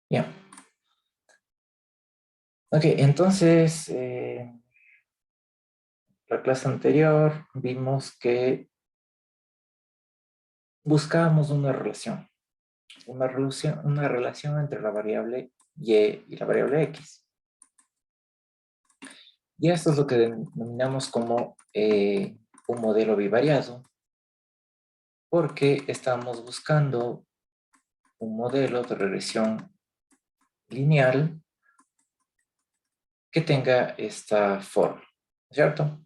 Ya. Ok, entonces, la clase anterior vimos que buscábamos una relación entre la variable y y la variable x. Y esto es lo que denominamos como un modelo bivariado, porque estamos buscando un modelo de regresión lineal que tenga esta forma, ¿cierto?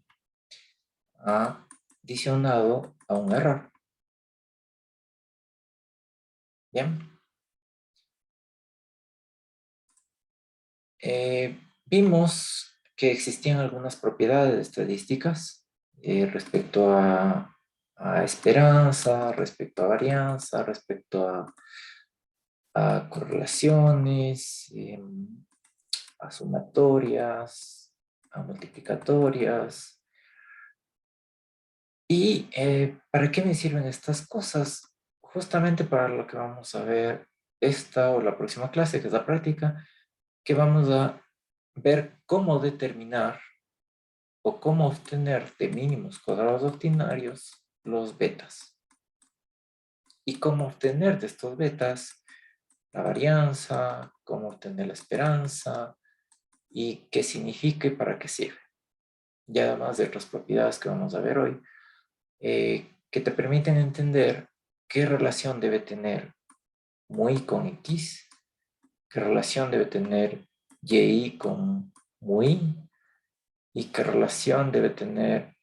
Adicionado a un error. Bien. Vimos que existían algunas propiedades estadísticas respecto a esperanza, respecto a varianza, respecto a correlaciones, a sumatorias, a multiplicatorias. ¿Y para qué me sirven estas cosas? Justamente para lo que vamos a ver esta o la próxima clase, que es la práctica, que vamos a ver cómo determinar o cómo obtener de mínimos cuadrados ordinarios los betas. Y cómo obtener de estos betas la varianza, cómo obtener la esperanza y qué significa y para qué sirve. Y además de otras propiedades que vamos a ver hoy, que te permiten entender qué relación debe tener mu i con x, qué relación debe tener y con mu i, y qué relación debe tener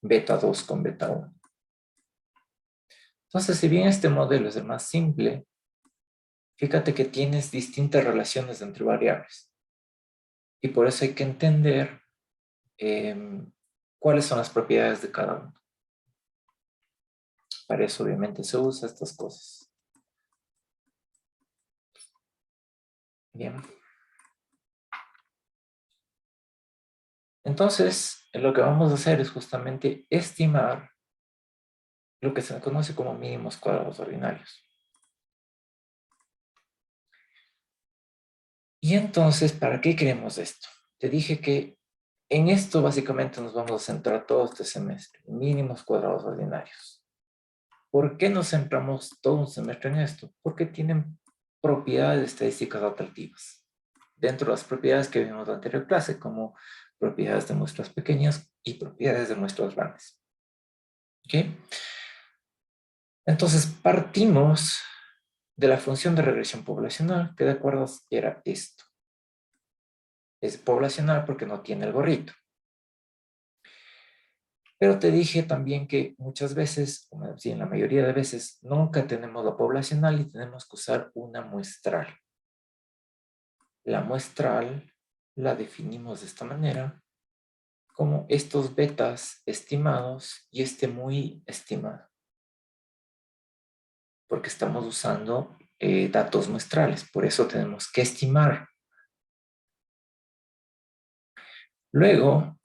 beta 2 con beta 1. Entonces, si bien este modelo es el más simple, fíjate que tienes distintas relaciones entre variables. Y por eso hay que entender cuáles son las propiedades de cada uno. Para eso obviamente se usa estas cosas. Bien. Entonces, lo que vamos a hacer es justamente estimar lo que se conoce como mínimos cuadrados ordinarios. Y entonces, ¿para qué queremos esto? Te dije que en esto básicamente nos vamos a centrar todo este semestre, mínimos cuadrados ordinarios. ¿Por qué nos centramos todo un semestre en esto? Porque tienen propiedades estadísticas atractivas. Dentro de las propiedades que vimos en la anterior clase, como propiedades de muestras pequeñas y propiedades de muestras grandes. ¿Ok? Entonces, partimos de la función de regresión poblacional, que de acuerdo era esto. Es poblacional porque no tiene el gorrito. Pero te dije también que muchas veces, o sí, en la mayoría de veces, nunca tenemos la poblacional y tenemos que usar una muestral. La muestral la definimos de esta manera, como estos betas estimados y este muy estimado, porque estamos usando datos muestrales, por eso tenemos que estimar. Luego,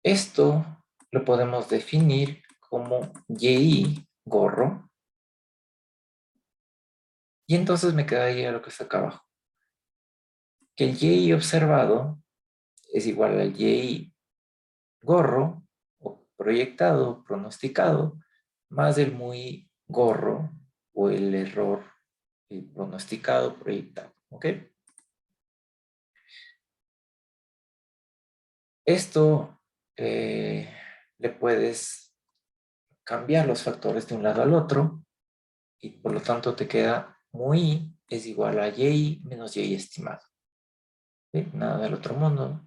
esto lo podemos definir como y gorro, y entonces me quedaría lo que está acá abajo, que el y observado es igual al y gorro, o proyectado, pronosticado, más el muy gorro, o el error pronosticado, proyectado. ¿Ok? Esto le puedes cambiar los factores de un lado al otro, y por lo tanto te queda muy es igual a y menos y estimado. ¿Sí? Nada del otro mundo.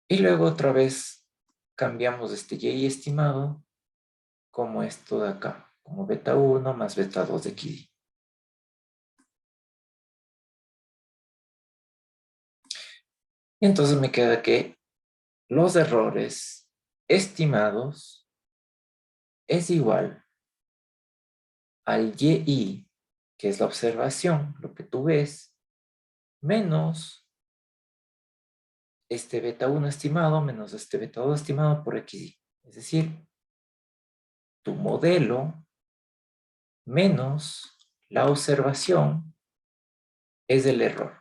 Y luego otra vez cambiamos este y estimado como esto de acá, como beta 1 más beta 2 de x. Y entonces me queda que los errores estimados es igual al y, que es la observación, lo que tú ves, menos este beta 1 estimado menos este beta 2 estimado por xy. Es decir, tu modelo menos la observación es el error.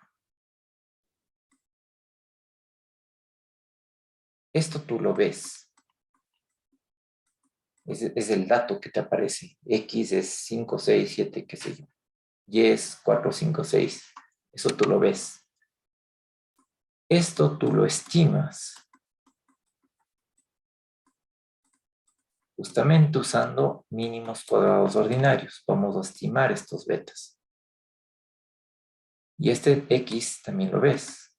Esto tú lo ves. Es el dato que te aparece. X es 5, 6, 7, qué sé yo. Y es 4, 5, 6. Eso tú lo ves. Esto tú lo estimas. Justamente usando mínimos cuadrados ordinarios. Vamos a estimar estos betas. Y este X también lo ves.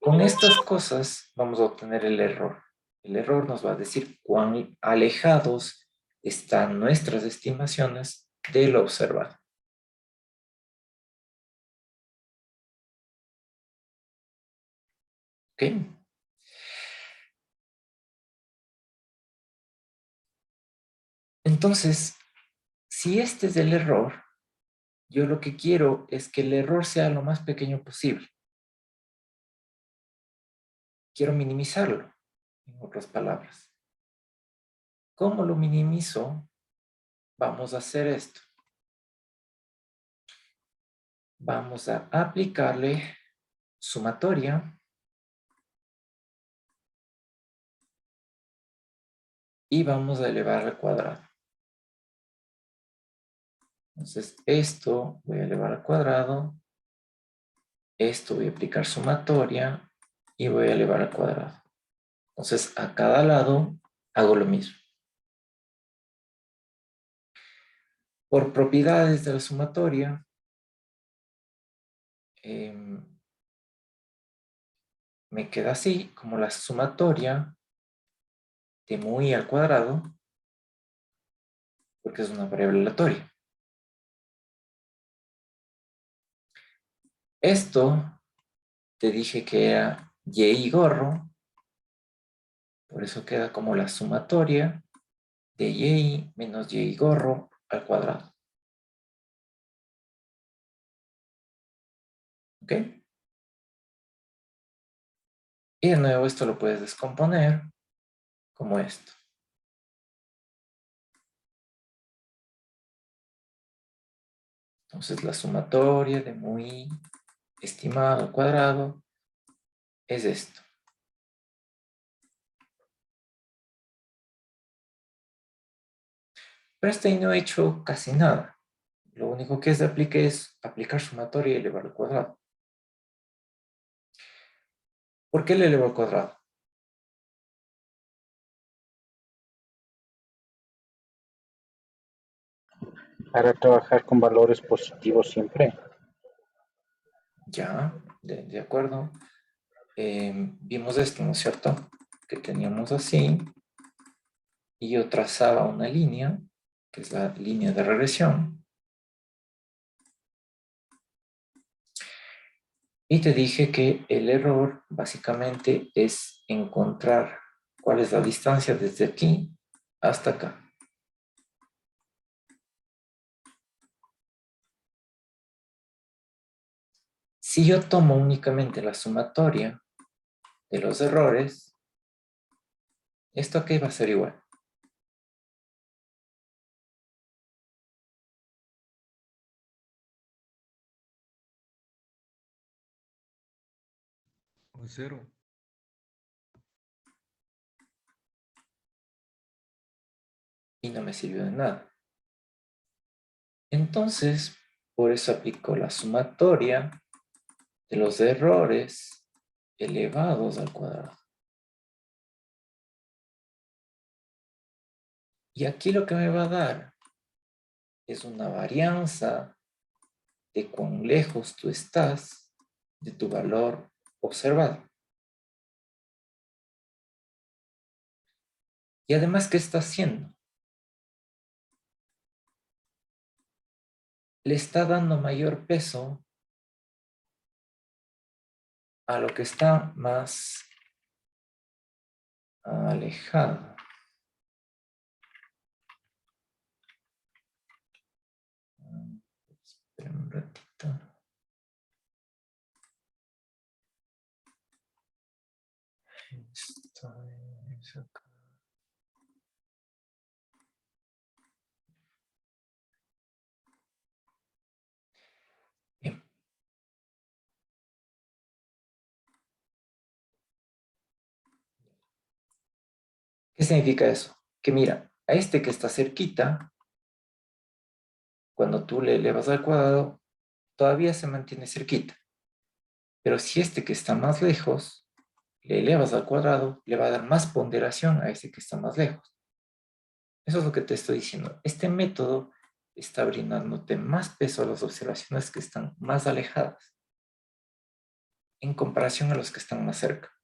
Con estas cosas vamos a obtener el error. El error nos va a decir cuán alejados están nuestras estimaciones de lo observado. ¿Ok? Entonces, si este es el error, yo lo que quiero es que el error sea lo más pequeño posible. Quiero minimizarlo, en otras palabras. ¿Cómo lo minimizo? Vamos a hacer esto. Vamos a aplicarle sumatoria y vamos a elevar al cuadrado. Entonces, esto voy a elevar al cuadrado, esto voy a aplicar sumatoria y voy a elevar al cuadrado. Entonces, a cada lado hago lo mismo. Por propiedades de la sumatoria, me queda así, como la sumatoria de mu i al cuadrado, porque es una variable aleatoria. Esto te dije que era y gorro, por eso queda como la sumatoria de y menos y gorro al cuadrado. ¿Ok? Y de nuevo esto lo puedes descomponer como esto. Entonces la sumatoria de mu i estimado al cuadrado es esto. Pero hasta ahí no he hecho casi nada. Lo único que es aplicar sumatoria y elevar al cuadrado. ¿Por qué le elevo al cuadrado? Para trabajar con valores positivos siempre. Ya, de acuerdo. Vimos esto, ¿no es cierto? Que teníamos así. Y yo trazaba una línea, que es la línea de regresión. Y te dije que el error básicamente es encontrar cuál es la distancia desde aquí hasta acá. Si yo tomo únicamente la sumatoria de los errores, esto aquí va a ser igual. O cero. Y no me sirvió de nada. Entonces, por eso aplico la sumatoria de los errores elevados al cuadrado. Y aquí lo que me va a dar es una varianza de cuán lejos tú estás de tu valor observado. Y además, ¿qué está haciendo? Le está dando mayor peso a lo que está más alejado. Espera un ratito. Esto es... Bien. ¿Qué significa eso? Que mira, a este que está cerquita, cuando tú le elevas al cuadrado, todavía se mantiene cerquita. Pero si este que está más lejos, le elevas al cuadrado, le va a dar más ponderación a este que está más lejos. Eso es lo que te estoy diciendo. Este método está brindándote más peso a las observaciones que están más alejadas en comparación a los que están más cerca.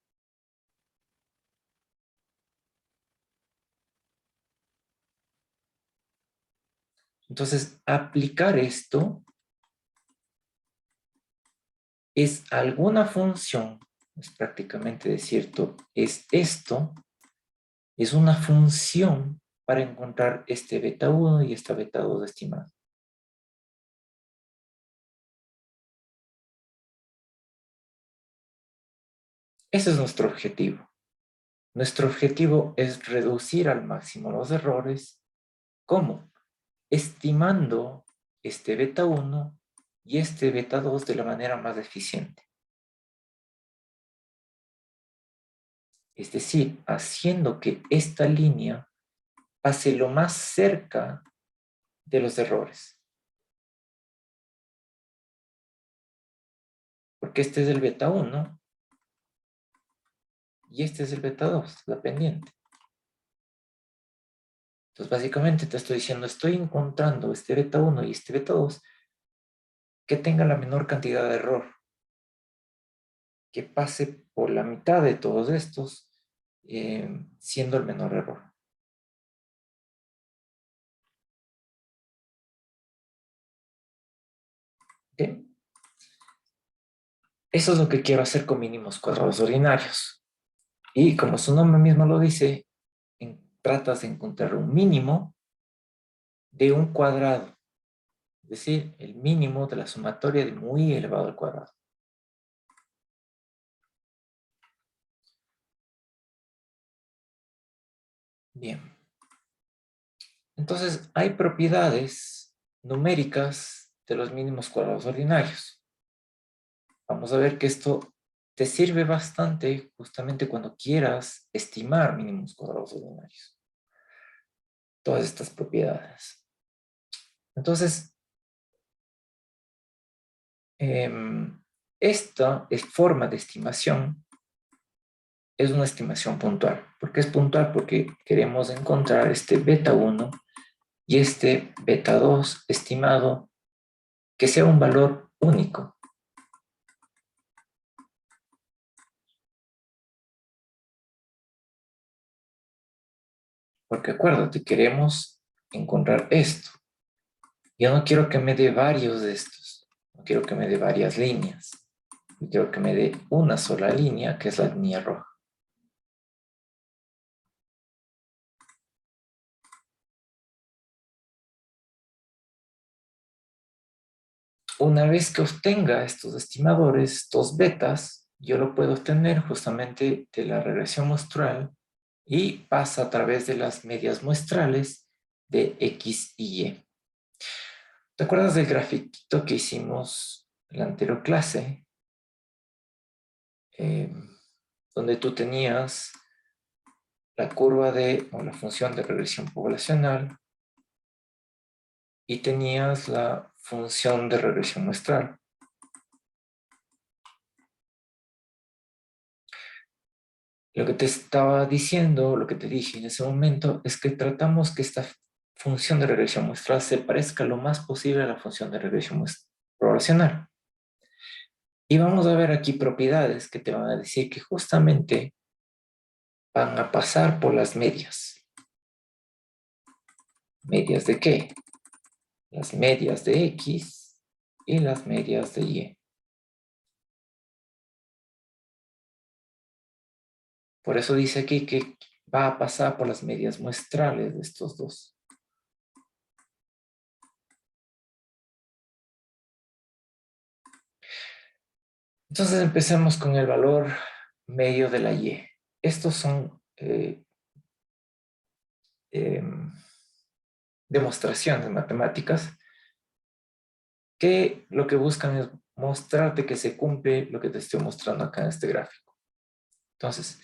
Entonces, aplicar esto es alguna función, es prácticamente decir, es esto, es una función para encontrar este beta 1 y esta beta 2 estimada. Ese es nuestro objetivo. Nuestro objetivo es reducir al máximo los errores. ¿Cómo? Estimando este beta 1 y este beta 2 de la manera más eficiente. Es decir, haciendo que esta línea pase lo más cerca de los errores. Porque este es el beta 1 y este es el beta 2, la pendiente. Entonces, básicamente te estoy diciendo, estoy encontrando este beta 1 y este beta 2 que tenga la menor cantidad de error, que pase por la mitad de todos estos, siendo el menor error. ¿Okay? Eso es lo que quiero hacer con mínimos cuadrados ordinarios. Y como su nombre mismo lo dice, tratas de encontrar un mínimo de un cuadrado, es decir, el mínimo de la sumatoria de muy elevado al cuadrado. Bien. Entonces, hay propiedades numéricas de los mínimos cuadrados ordinarios. Vamos a ver que esto te sirve bastante justamente cuando quieras estimar mínimos cuadrados ordinarios. Todas estas propiedades. Entonces, esta forma de estimación es una estimación puntual. ¿Por qué es puntual? Porque queremos encontrar este beta 1 y este beta 2 estimado que sea un valor único. Porque acuérdate, queremos encontrar esto. Yo no quiero que me dé varios de estos. No quiero que me dé varias líneas. Yo quiero que me dé una sola línea, que es la línea roja. Una vez que obtenga estos estimadores, estos betas, yo lo puedo obtener justamente de la regresión muestral y pasa a través de las medias muestrales de X y Y. ¿Te acuerdas del grafiquito que hicimos en la anterior clase? Donde tú tenías la curva o la función de regresión poblacional y tenías la función de regresión muestral. Lo que te estaba diciendo, lo que te dije en ese momento, es que tratamos que esta función de regresión muestral se parezca lo más posible a la función de regresión poblacional. Y vamos a ver aquí propiedades que te van a decir que justamente van a pasar por las medias. ¿Medias de qué? Las medias de X y las medias de Y. Por eso dice aquí que va a pasar por las medias muestrales de estos dos. Entonces empecemos con el valor medio de la Y. Estos son demostración de matemáticas que lo que buscan es mostrarte que se cumple lo que te estoy mostrando acá en este gráfico. Entonces,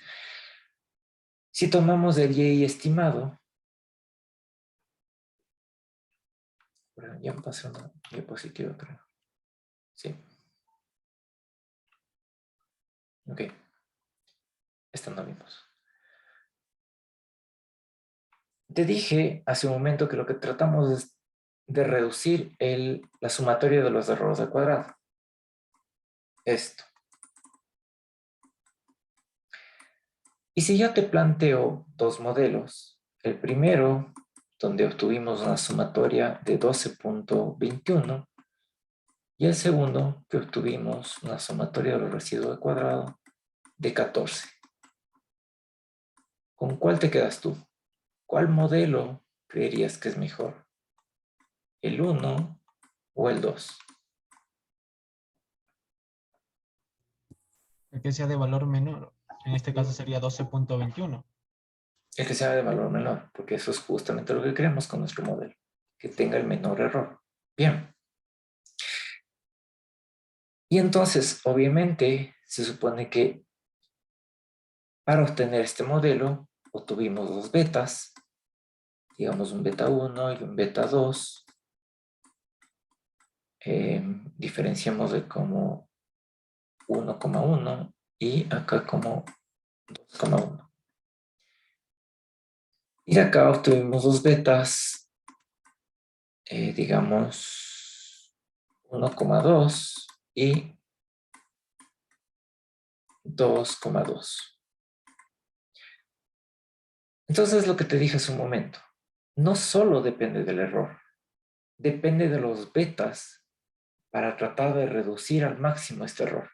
si tomamos el y estimado, bueno, ya me pasé una diapositiva, creo. Sí. Ok. Esta no vimos. Te dije hace un momento que lo que tratamos es de reducir la sumatoria de los errores al cuadrado. Esto. Y si yo te planteo dos modelos, el primero, donde obtuvimos una sumatoria de 12.21, y el segundo, que obtuvimos una sumatoria de los residuos al cuadrado de 14. ¿Con cuál te quedas tú? ¿Cuál modelo creerías que es mejor? ¿El 1 o el 2? El que sea de valor menor. En este caso sería 12.21. El que sea de valor menor, porque eso es justamente lo que queremos con nuestro modelo, que tenga el menor error. Bien. Y entonces, obviamente, se supone que para obtener este modelo, obtuvimos dos betas, digamos un beta 1 y un beta 2. Diferenciamos de como 1,1 y acá como 2,1. Y de acá obtuvimos dos betas, digamos 1,2 y 2,2. Entonces lo que te dije hace un momento, no solo depende del error, depende de los betas para tratar de reducir al máximo este error.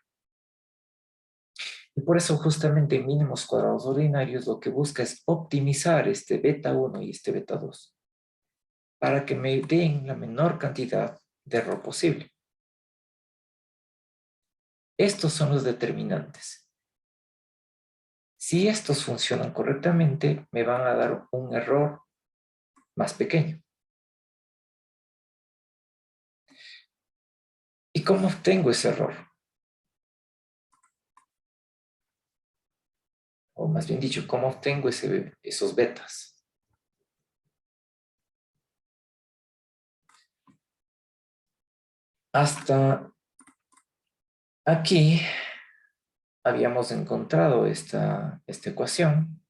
Y por eso justamente mínimos cuadrados ordinarios lo que busca es optimizar este beta 1 y este beta 2 para que me den la menor cantidad de error posible. Estos son los determinantes. Si estos funcionan correctamente, me van a dar un error más pequeño. ¿Y cómo obtengo ese error? O más bien dicho, ¿cómo obtengo esos betas? Hasta aquí habíamos encontrado esta ecuación,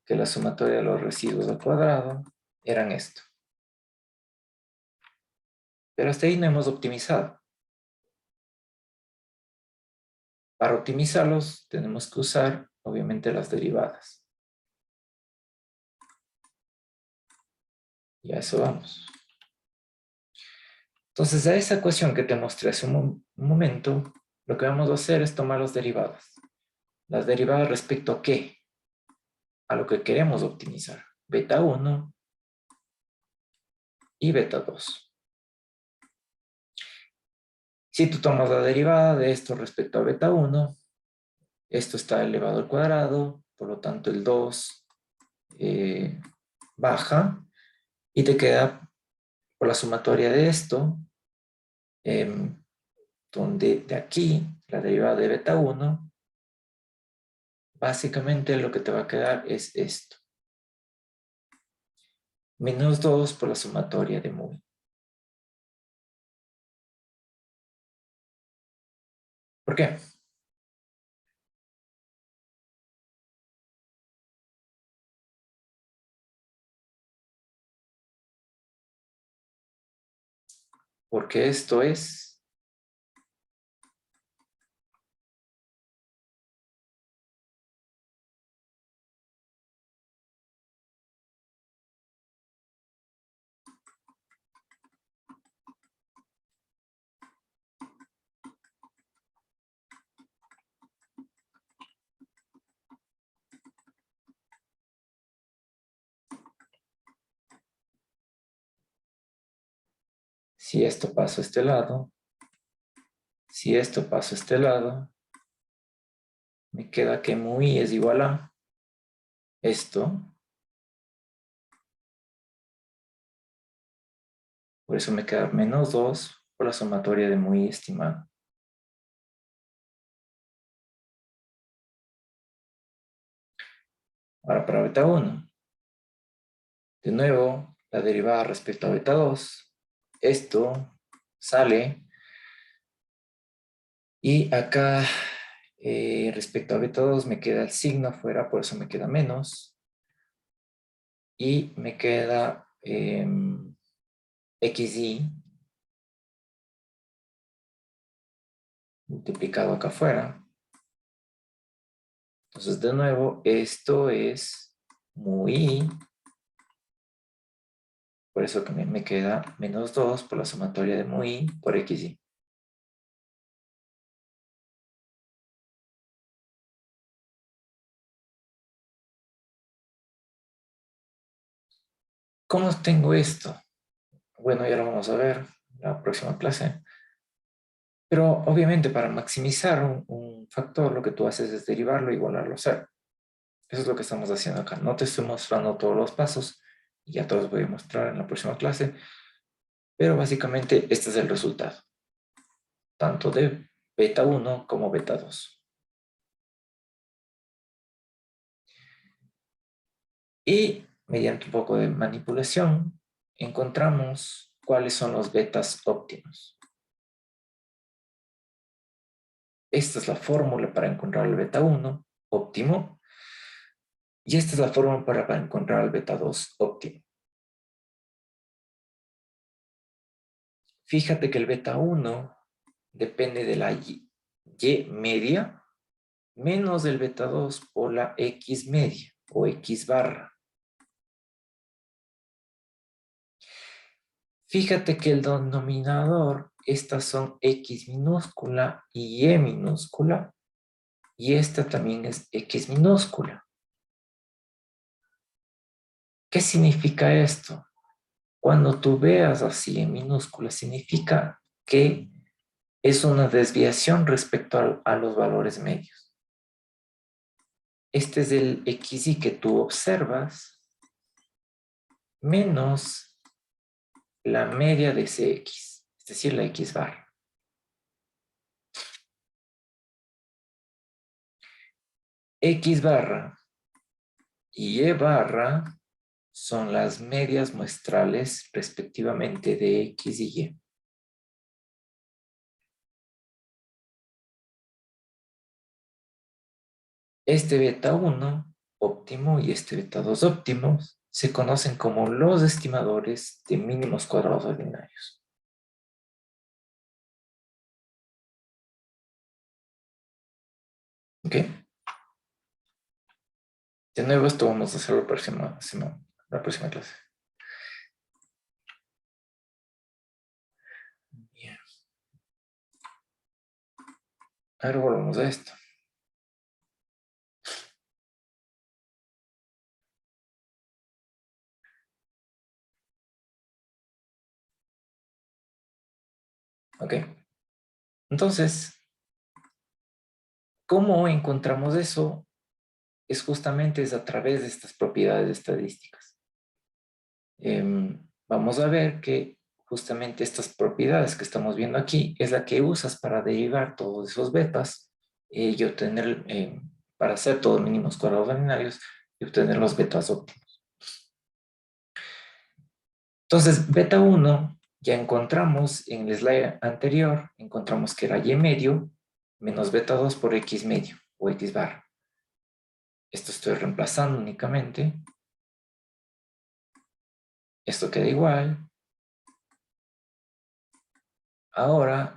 que la sumatoria de los residuos al cuadrado eran esto. Pero hasta ahí no hemos optimizado. Para optimizarlos tenemos que usar, obviamente, las derivadas. Y a eso vamos. Entonces, a esa ecuación que te mostré hace un momento, lo que vamos a hacer es tomar las derivadas. ¿Las derivadas respecto a qué? A lo que queremos optimizar. Beta 1 y beta 2. Si tú tomas la derivada de esto respecto a beta 1, esto está elevado al cuadrado, por lo tanto el 2 baja y te queda por la sumatoria de esto, donde de aquí la derivada de beta 1, básicamente lo que te va a quedar es esto. Menos 2 por la sumatoria de mu. ¿Por qué? Porque esto es si esto pasa a este lado, si esto pasa a este lado, me queda que mu i es igual a esto. Por eso me queda menos 2 por la sumatoria de muy estimado. Ahora para beta 1. De nuevo, la derivada respecto a beta 2. Esto sale. Y acá, respecto a beta 2, me queda el signo afuera, por eso me queda menos. Y me queda xy multiplicado acá afuera. Entonces, de nuevo, esto es muy y. Por eso que me queda menos 2 por la sumatoria de muy y por xy. ¿Cómo tengo esto? Bueno, ya lo vamos a ver en la próxima clase. Pero obviamente para maximizar un factor, lo que tú haces es derivarlo e igualarlo a cero. Eso es lo que estamos haciendo acá. No te estoy mostrando todos los pasos, y ya te los voy a mostrar en la próxima clase, pero básicamente este es el resultado, tanto de beta 1 como beta 2. Y mediante un poco de manipulación, encontramos cuáles son los betas óptimos. Esta es la fórmula para encontrar el beta 1 óptimo, y esta es la fórmula para encontrar el beta 2 óptimo. Fíjate que el beta 1 depende de la y media menos del beta 2 por la x media o x barra. Fíjate que el denominador, estas son x minúscula y y minúscula, y esta también es x minúscula. ¿Qué significa esto? Cuando tú veas así en minúscula, significa que es una desviación respecto a los valores medios. Este es el xy que tú observas menos la media de ese x, es decir, la x barra. X barra y Y barra son las medias muestrales respectivamente de X y Y. Este beta 1 óptimo y este beta 2 óptimo se conocen como los estimadores de mínimos cuadrados ordinarios. ¿Ok? De nuevo, esto vamos a hacerlo la próxima clase. Bien. Ahora volvamos a esto. ¿Ok? Entonces, ¿cómo encontramos eso? Es justamente a través de estas propiedades estadísticas. Vamos a ver que justamente estas propiedades que estamos viendo aquí es la que usas para derivar todos esos betas y obtener, para hacer todos los mínimos cuadrados ordinarios y obtener los betas óptimos. Entonces, beta 1 ya encontramos en el slide anterior, encontramos que era y medio menos beta 2 por x medio o x barra. Esto estoy reemplazando únicamente. Esto queda igual. Ahora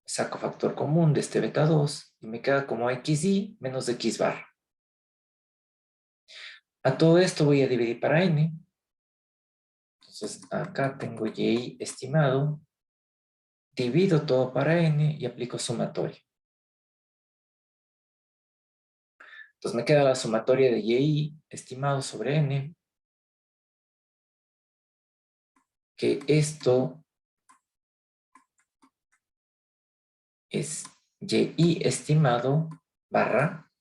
saco factor común de este beta 2 y me queda como xy menos x barra. A todo esto voy a dividir para n. Entonces acá tengo y estimado. Divido todo para n y aplico sumatoria. Entonces me queda la sumatoria de y estimado sobre n. Que esto es y estimado barra.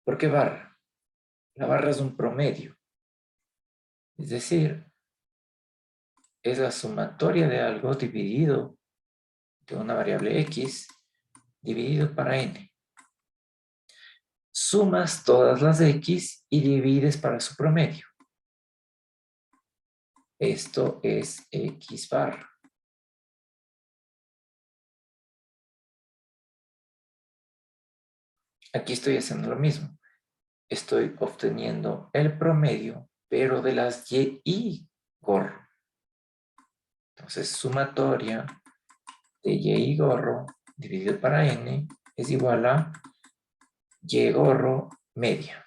¿Por qué barra? La barra es un promedio. Es decir, es la sumatoria de algo dividido de una variable x dividido para n. Sumas todas las x y divides para su promedio. Esto es x bar. Aquí estoy haciendo lo mismo. Estoy obteniendo el promedio, pero de las y gorro. Entonces, sumatoria de y gorro dividido para n es igual a y gorro media.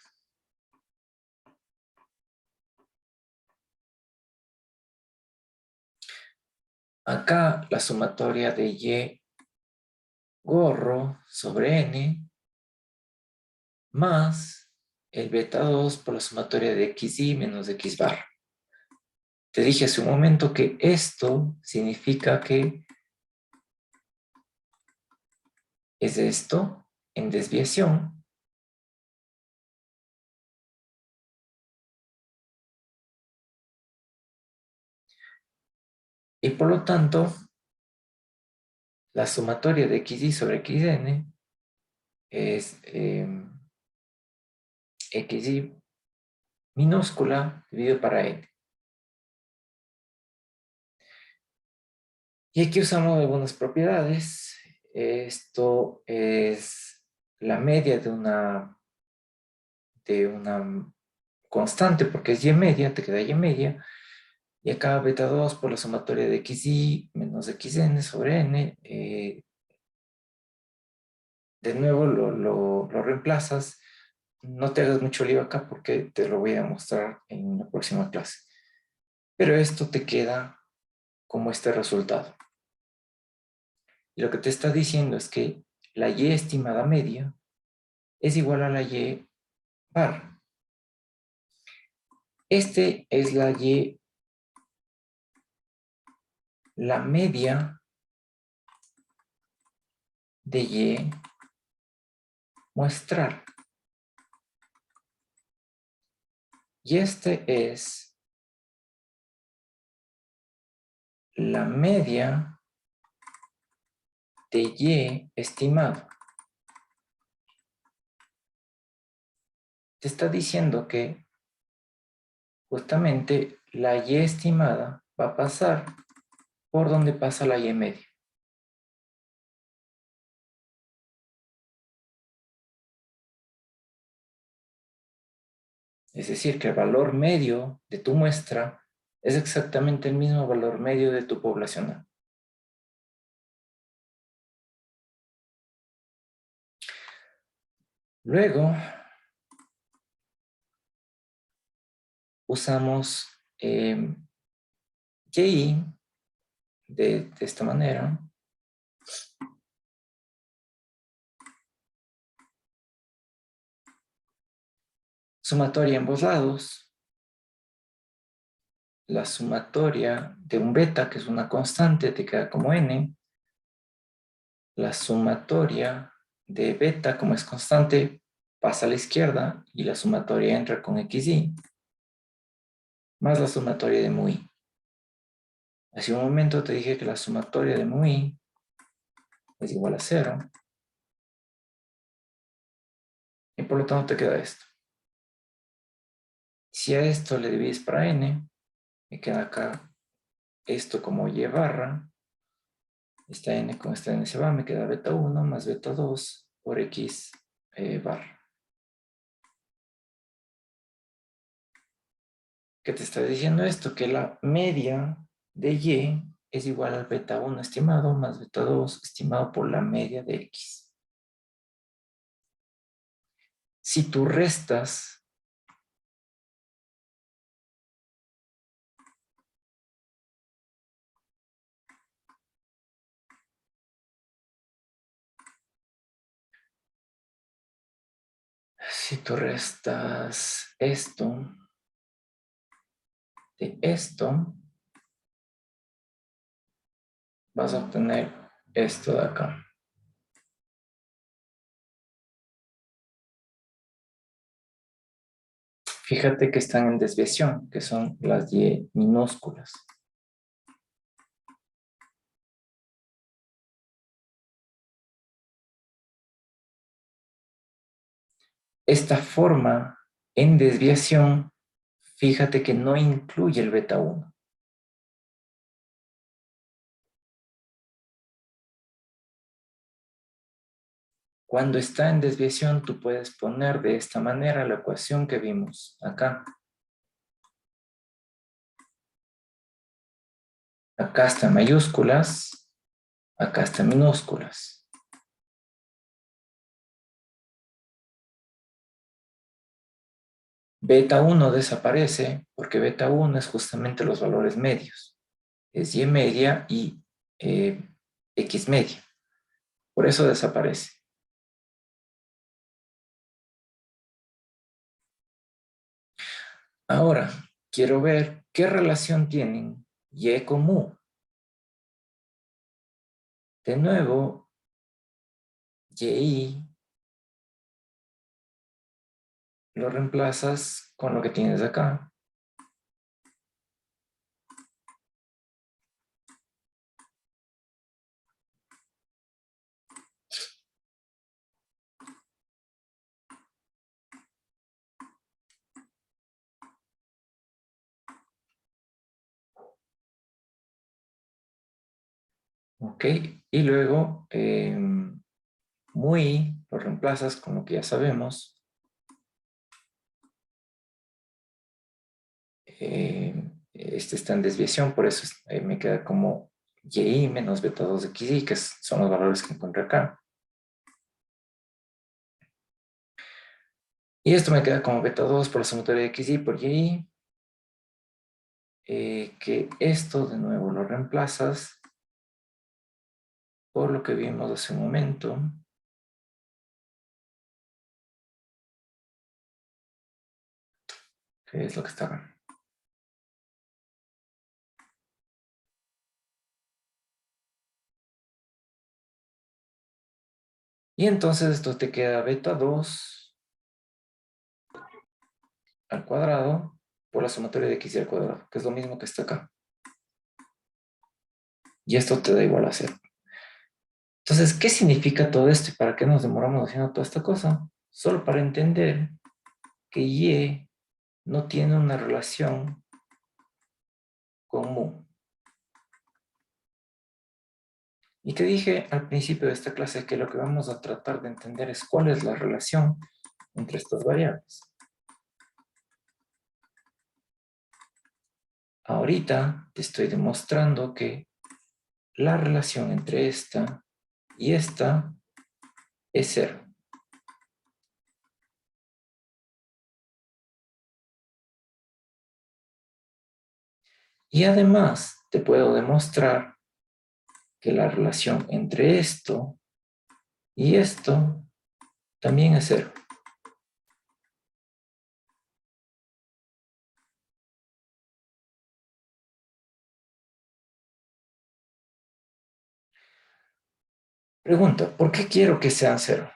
Acá la sumatoria de y gorro sobre n más el beta 2 por la sumatoria de xy menos x bar. Te dije hace un momento que esto significa que es esto en desviación y por lo tanto la sumatoria de xy sobre xn es xy minúscula dividido para n. Y aquí usamos algunas propiedades. Esto es la media de una constante, porque es y media, te queda y media. Y acá beta 2 por la sumatoria de xy menos xn sobre n. De nuevo lo reemplazas. No te hagas mucho lío acá porque te lo voy a mostrar en la próxima clase. Pero esto te queda como este resultado. Y lo que te está diciendo es que la y estimada media es igual a la y bar. Este es la media de y muestral. Y este es la media de y estimado. Te está diciendo que justamente la y estimada va a pasar por donde pasa la y media. Es decir, que el valor medio de tu muestra es exactamente el mismo valor medio de tu poblacional. Luego, usamos y de esta manera. Sumatoria en ambos lados. La sumatoria de un beta, que es una constante, te queda como n. La sumatoria de beta, como es constante, pasa a la izquierda y la sumatoria entra con xy. Más la sumatoria de mu i. Hace un momento te dije que la sumatoria de mu i es igual a 0. Y por lo tanto te queda esto. Si a esto le divides para n, me queda acá esto como y barra. Esta n con esta n se va, me queda beta 1 más beta 2 por x barra. ¿Qué te está diciendo esto? Que la media de y es igual al beta 1 estimado más beta 2 estimado por la media de x. Si tú restas esto de esto, vas a obtener esto de acá. Fíjate que están en desviación, que son las y minúsculas. Esta forma en desviación, fíjate que no incluye el beta 1. Cuando está en desviación, tú puedes poner de esta manera la ecuación que vimos acá. Acá está en mayúsculas, acá está en minúsculas. Beta 1 desaparece porque beta 1 es justamente los valores medios. Es y media y x media. Por eso desaparece. Ahora, quiero ver qué relación tienen y con mu. De nuevo, y lo reemplazas con lo que tienes acá. ¿Ok? Y luego, muy lo reemplazas con lo que ya sabemos. Este está en desviación, por eso me queda como y menos beta 2 de xy, que son los valores que encontré acá. Y esto me queda como beta 2 por la sumatoria de xy por y. Que esto de nuevo lo reemplazas por lo que vimos hace un momento. Que es lo que está acá. Y entonces esto te queda beta 2 al cuadrado por la sumatoria de xy al cuadrado, que es lo mismo que está acá. Y esto te da igual a 0. Entonces, ¿qué significa todo esto y para qué nos demoramos haciendo toda esta cosa? Solo para entender que y no tiene una relación con mu. Y te dije al principio de esta clase que lo que vamos a tratar de entender es cuál es la relación entre estas variables. Ahorita te estoy demostrando que la relación entre esta y esta es 0. Y además te puedo demostrar que la relación entre esto y esto también es 0. Pregunta, ¿por qué quiero que sean 0?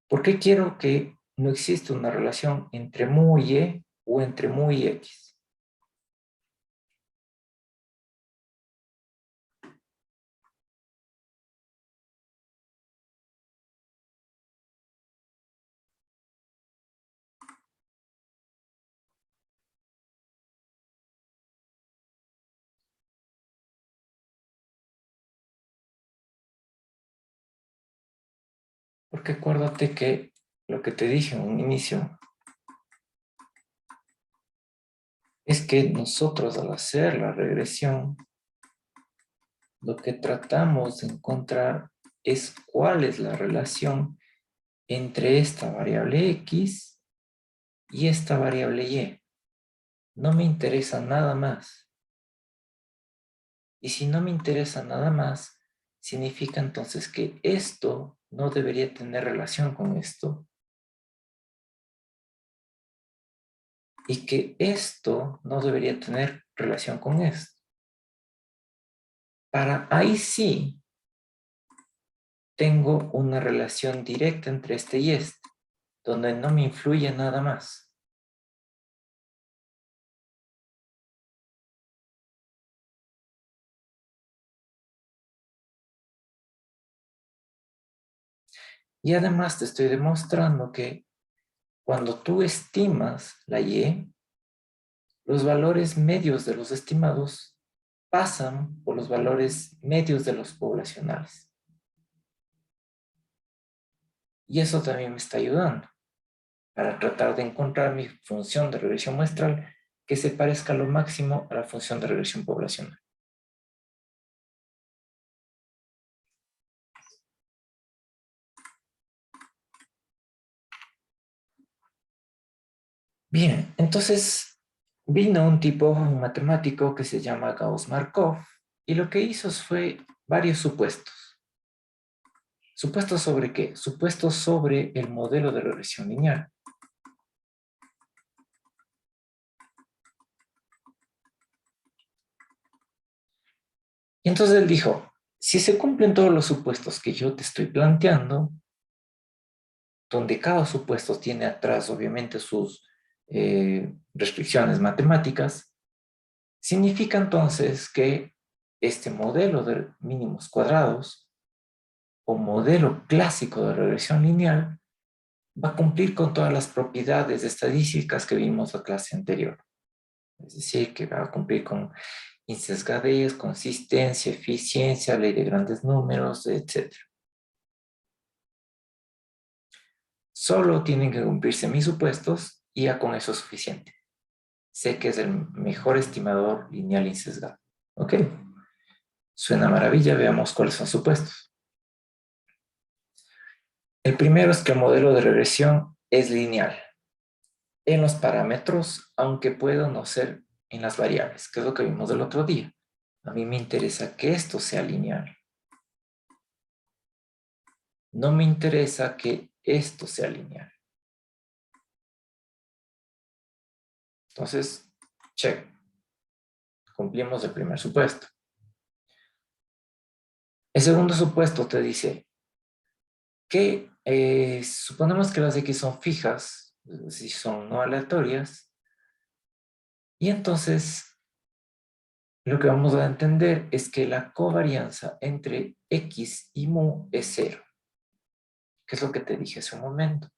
¿Por qué quiero que no exista una relación entre mu y y o entre mu y x? Porque acuérdate que lo que te dije en un inicio es que nosotros al hacer la regresión, lo que tratamos de encontrar es cuál es la relación entre esta variable x y esta variable y. No me interesa nada más. Y si no me interesa nada más, significa entonces que esto no debería tener relación con esto. Y que esto no debería tener relación con esto. Para ahí sí tengo una relación directa entre este y este, donde no me influye nada más. Y además te estoy demostrando que cuando tú estimas la Y, los valores medios de los estimados pasan por los valores medios de los poblacionales. Y eso también me está ayudando para tratar de encontrar mi función de regresión muestral que se parezca lo máximo a la función de regresión poblacional. Bien, entonces vino un tipo, un matemático que se llama Gauss-Markov, y lo que hizo fue varios supuestos. ¿Supuestos sobre qué? Supuestos sobre el modelo de regresión lineal. Y entonces él dijo, si se cumplen todos los supuestos que yo te estoy planteando, donde cada supuesto tiene atrás obviamente sus restricciones matemáticas, significa entonces que este modelo de mínimos cuadrados o modelo clásico de regresión lineal va a cumplir con todas las propiedades estadísticas que vimos en la clase anterior. Es decir, que va a cumplir con insesgadez, consistencia, eficiencia, ley de grandes números, etc. Solo tienen que cumplirse mis supuestos y ya con eso es suficiente. Sé que es el mejor estimador lineal insesgado. ¿Ok? Suena maravilla, veamos cuáles son supuestos. El primero es que el modelo de regresión es lineal en los parámetros, aunque pueda no ser en las variables, que es lo que vimos del otro día. A mí me interesa que esto sea lineal. No me interesa que esto sea lineal. Entonces, check. Cumplimos el primer supuesto. El segundo supuesto te dice que suponemos que las X son fijas, si son no aleatorias, y entonces lo que vamos a entender es que la covarianza entre X y mu es cero, que es lo que te dije hace un momento.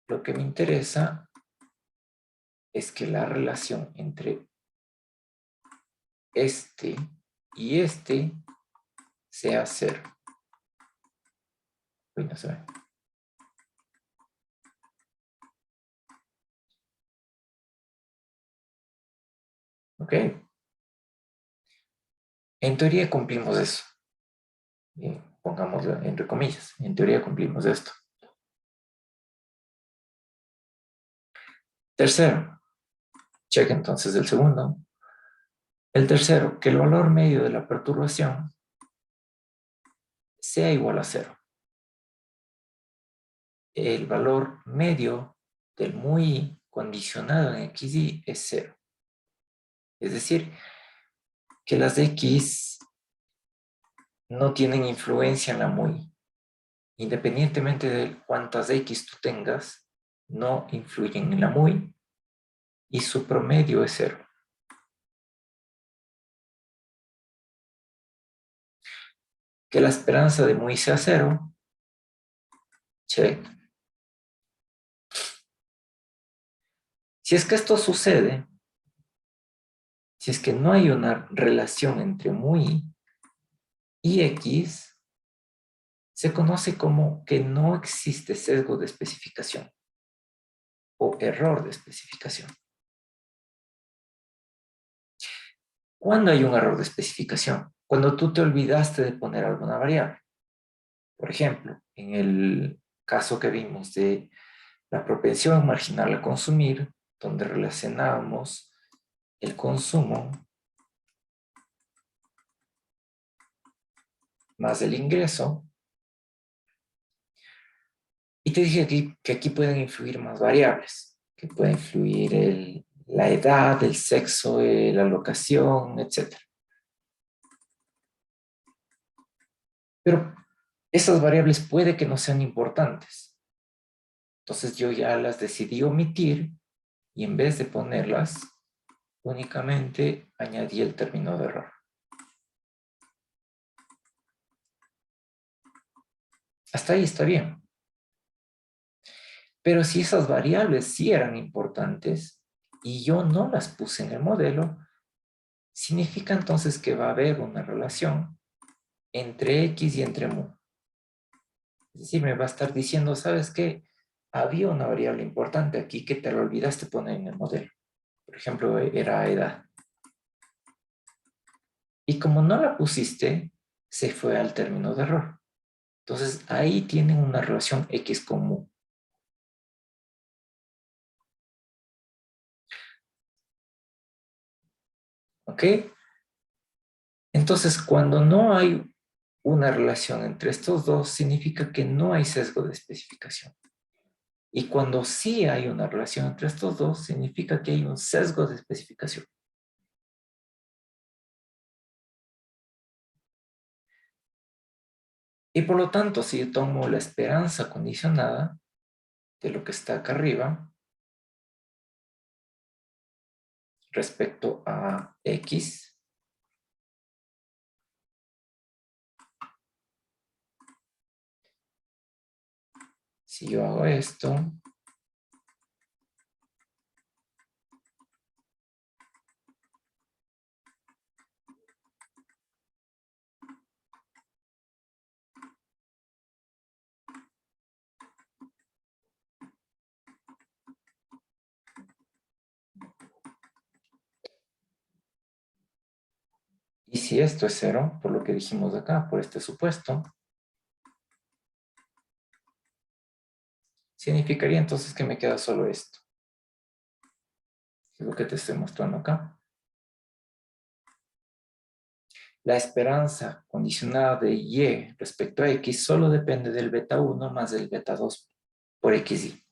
Lo que me interesa es que la relación entre este y este sea cero. Uy, no se ve. ¿Ok? En teoría cumplimos eso. Pongámoslo entre comillas. En teoría cumplimos esto. Tercero, cheque entonces el segundo. El tercero, que el valor medio de la perturbación sea igual a cero. El valor medio del muy condicionado en XY es cero. Es decir, que las de X no tienen influencia en la muy. Independientemente de cuántas X tú tengas, no influyen en la muy y su promedio es cero. Que la esperanza de muy sea cero, check. Si es que esto sucede, si es que no hay una relación entre muy y X, se conoce como que no existe sesgo de especificación o error de especificación. ¿Cuándo hay un error de especificación? Cuando tú te olvidaste de poner alguna variable. Por ejemplo, en el caso que vimos de la propensión marginal a consumir, donde relacionábamos el consumo más el ingreso, y te dije que aquí pueden influir más variables, que puede influir la edad, el sexo, la locación, etc. Pero esas variables puede que no sean importantes. Entonces yo ya las decidí omitir y en vez de ponerlas, únicamente añadí el término de error. Hasta ahí está bien. Pero si esas variables sí eran importantes y yo no las puse en el modelo, significa entonces que va a haber una relación entre X y entre mu. Es decir, me va a estar diciendo, ¿sabes qué? Había una variable importante aquí que te la olvidaste poner en el modelo. Por ejemplo, era edad. Y como no la pusiste, se fue al término de error. Entonces, ahí tienen una relación X con mu. ¿Ok? Entonces, cuando no hay una relación entre estos dos, significa que no hay sesgo de especificación. Y cuando sí hay una relación entre estos dos, significa que hay un sesgo de especificación. Y por lo tanto, si yo tomo la esperanza condicionada de lo que está acá arriba respecto a X, si yo hago esto, y si esto es cero, por lo que dijimos acá, por este supuesto, significaría entonces que me queda solo esto. Es lo que te estoy mostrando acá. La esperanza condicionada de Y respecto a X solo depende del beta 1 más del beta 2 por XY.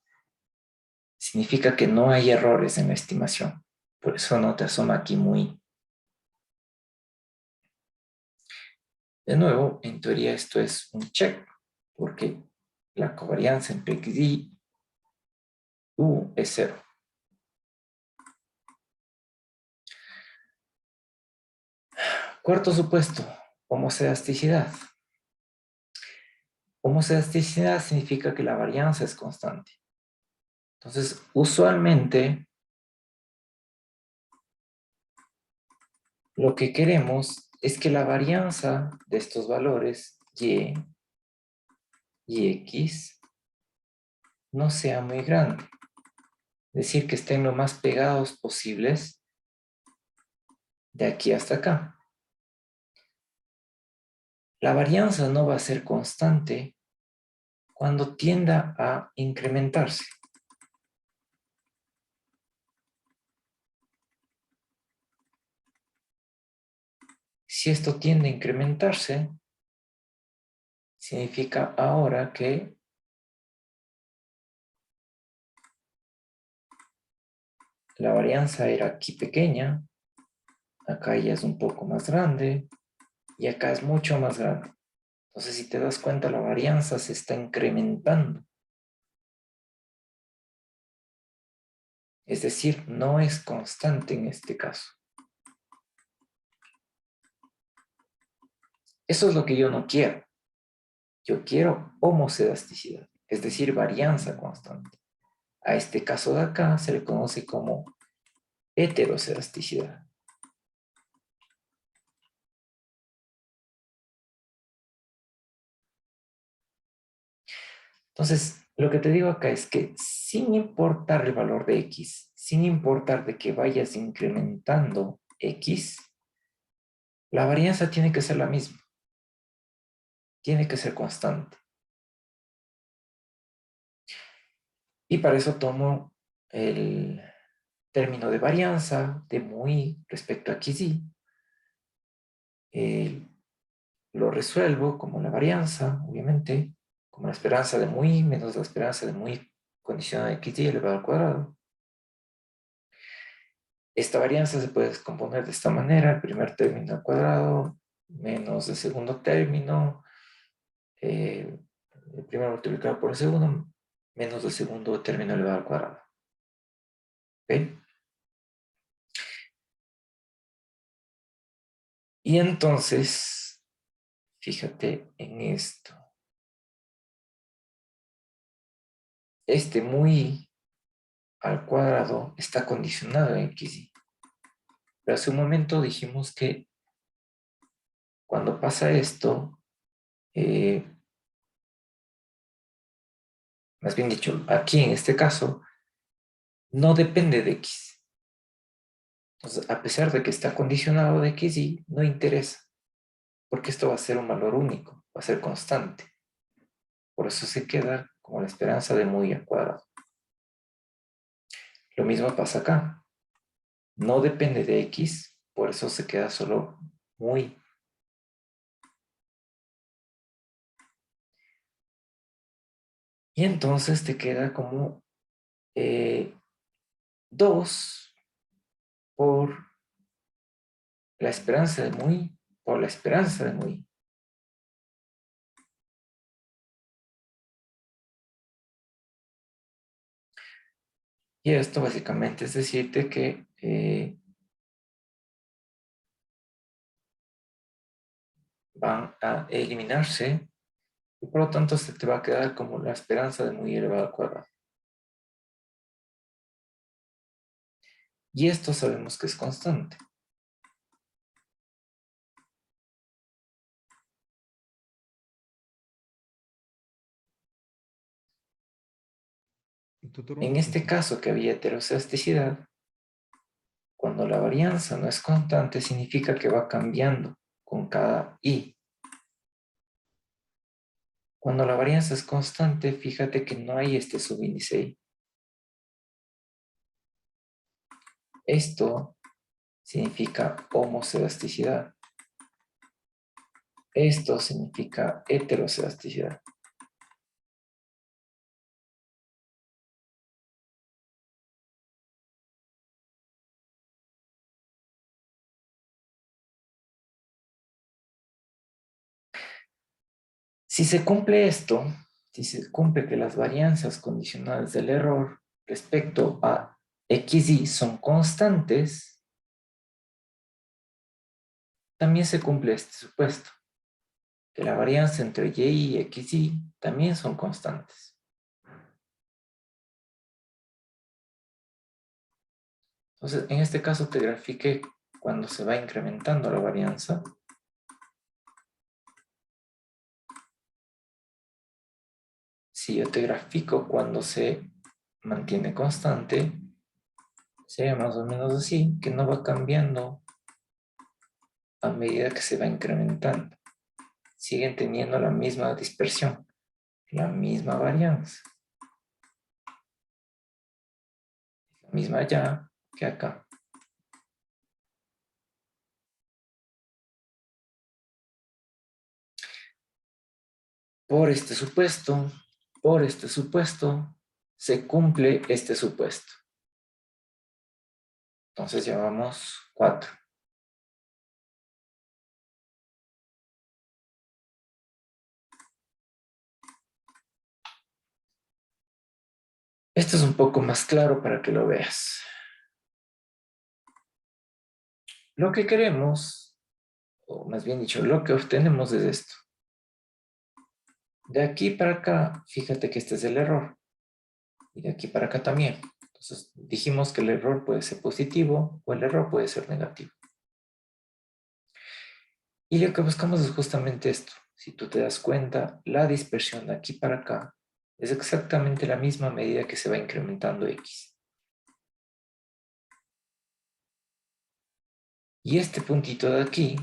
Significa que no hay errores en la estimación. Por eso no te asoma aquí muy. De nuevo, en teoría esto es un check, porque la covarianza entre X y U es cero. Cuarto supuesto, homocedasticidad. Homocedasticidad significa que la varianza es constante. Entonces, usualmente, lo que queremos es que la varianza de estos valores Y y X no sea muy grande. Es decir, que estén lo más pegados posibles de aquí hasta acá. La varianza no va a ser constante cuando tienda a incrementarse. Si esto tiende a incrementarse, significa ahora que la varianza era aquí pequeña, acá ya es un poco más grande y acá es mucho más grande. Entonces, si te das cuenta, la varianza se está incrementando. Es decir, no es constante en este caso. Eso es lo que yo no quiero. Yo quiero homocedasticidad, es decir, varianza constante. A este caso de acá se le conoce como heterocedasticidad. Entonces, lo que te digo acá es que sin importar el valor de X, sin importar de que vayas incrementando X, la varianza tiene que ser la misma. Tiene que ser constante. Y para eso tomo el término de varianza de mu i respecto a xy. Lo resuelvo como la varianza, obviamente, como la esperanza de mu i menos la esperanza de mu i condicionada de xy elevado al cuadrado. Esta varianza se puede descomponer de esta manera: el primer término al cuadrado menos el segundo término, el primero multiplicado por el segundo, menos el segundo término elevado al cuadrado. ¿Ok? Y entonces, fíjate en esto. este muy al cuadrado está condicionado en xy. Pero hace un momento dijimos que cuando pasa esto, más bien dicho, aquí en este caso, no depende de x. Entonces, a pesar de que está condicionado de xy, no interesa, porque esto va a ser un valor único, va a ser constante. Por eso se queda como la esperanza de muy al cuadrado. Lo mismo pasa acá. No depende de x, por eso se queda solo muy. Y entonces te queda como 2 por la esperanza de muy por la esperanza de muy. Y esto básicamente es decirte que van a eliminarse y por lo tanto se te va a quedar como la esperanza de muy elevado al cuadrado. Y esto sabemos que es constante. Tu turno. En este caso que había heterocedasticidad, cuando la varianza no es constante, significa que va cambiando con cada i. Cuando la varianza es constante, fíjate que no hay este subíndice i. Esto significa homocelasticidad. Esto significa heterocelasticidad. Si se cumple esto, si se cumple que las varianzas condicionales del error respecto a xy son constantes, también se cumple este supuesto, que la varianza entre y y xy también son constantes. Entonces, en este caso te grafiqué cuando se va incrementando la varianza. Si yo te grafico cuando se mantiene constante, sería más o menos así, que no va cambiando a medida que se va incrementando. Siguen teniendo la misma dispersión, la misma varianza. La misma allá que acá. Por este supuesto, se cumple este supuesto. Entonces llevamos 4. Esto es un poco más claro para que lo veas. Lo que queremos, o más bien dicho, lo que obtenemos es esto. De aquí para acá, fíjate que este es el error. Y de aquí para acá también. Entonces dijimos que el error puede ser positivo o el error puede ser negativo. Y lo que buscamos es justamente esto. Si tú te das cuenta, la dispersión de aquí para acá es exactamente la misma medida que se va incrementando x. Y este puntito de aquí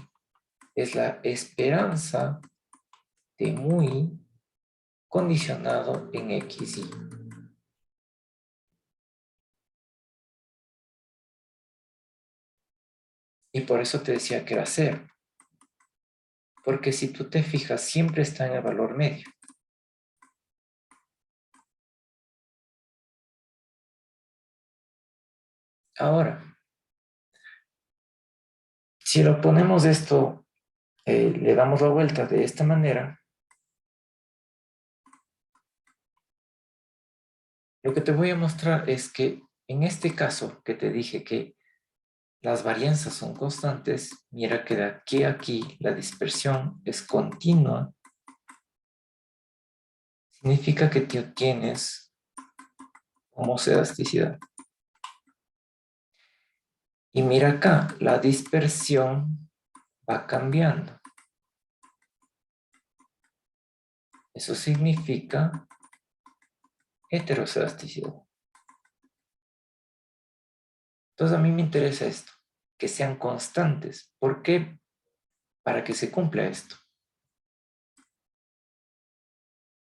es la esperanza de muy condicionado en x y. Y por eso te decía que era 0. Porque si tú te fijas, siempre está en el valor medio. Ahora, si lo ponemos esto, le damos la vuelta de esta manera, lo que te voy a mostrar es que en este caso que te dije que las varianzas son constantes, mira que de aquí a aquí la dispersión es continua. Significa que te obtienes homoselasticidad. Y mira acá, la dispersión va cambiando. Eso significa heteroselasticidad. Entonces a mí me interesa esto, que sean constantes. ¿Por qué? Para que se cumpla esto.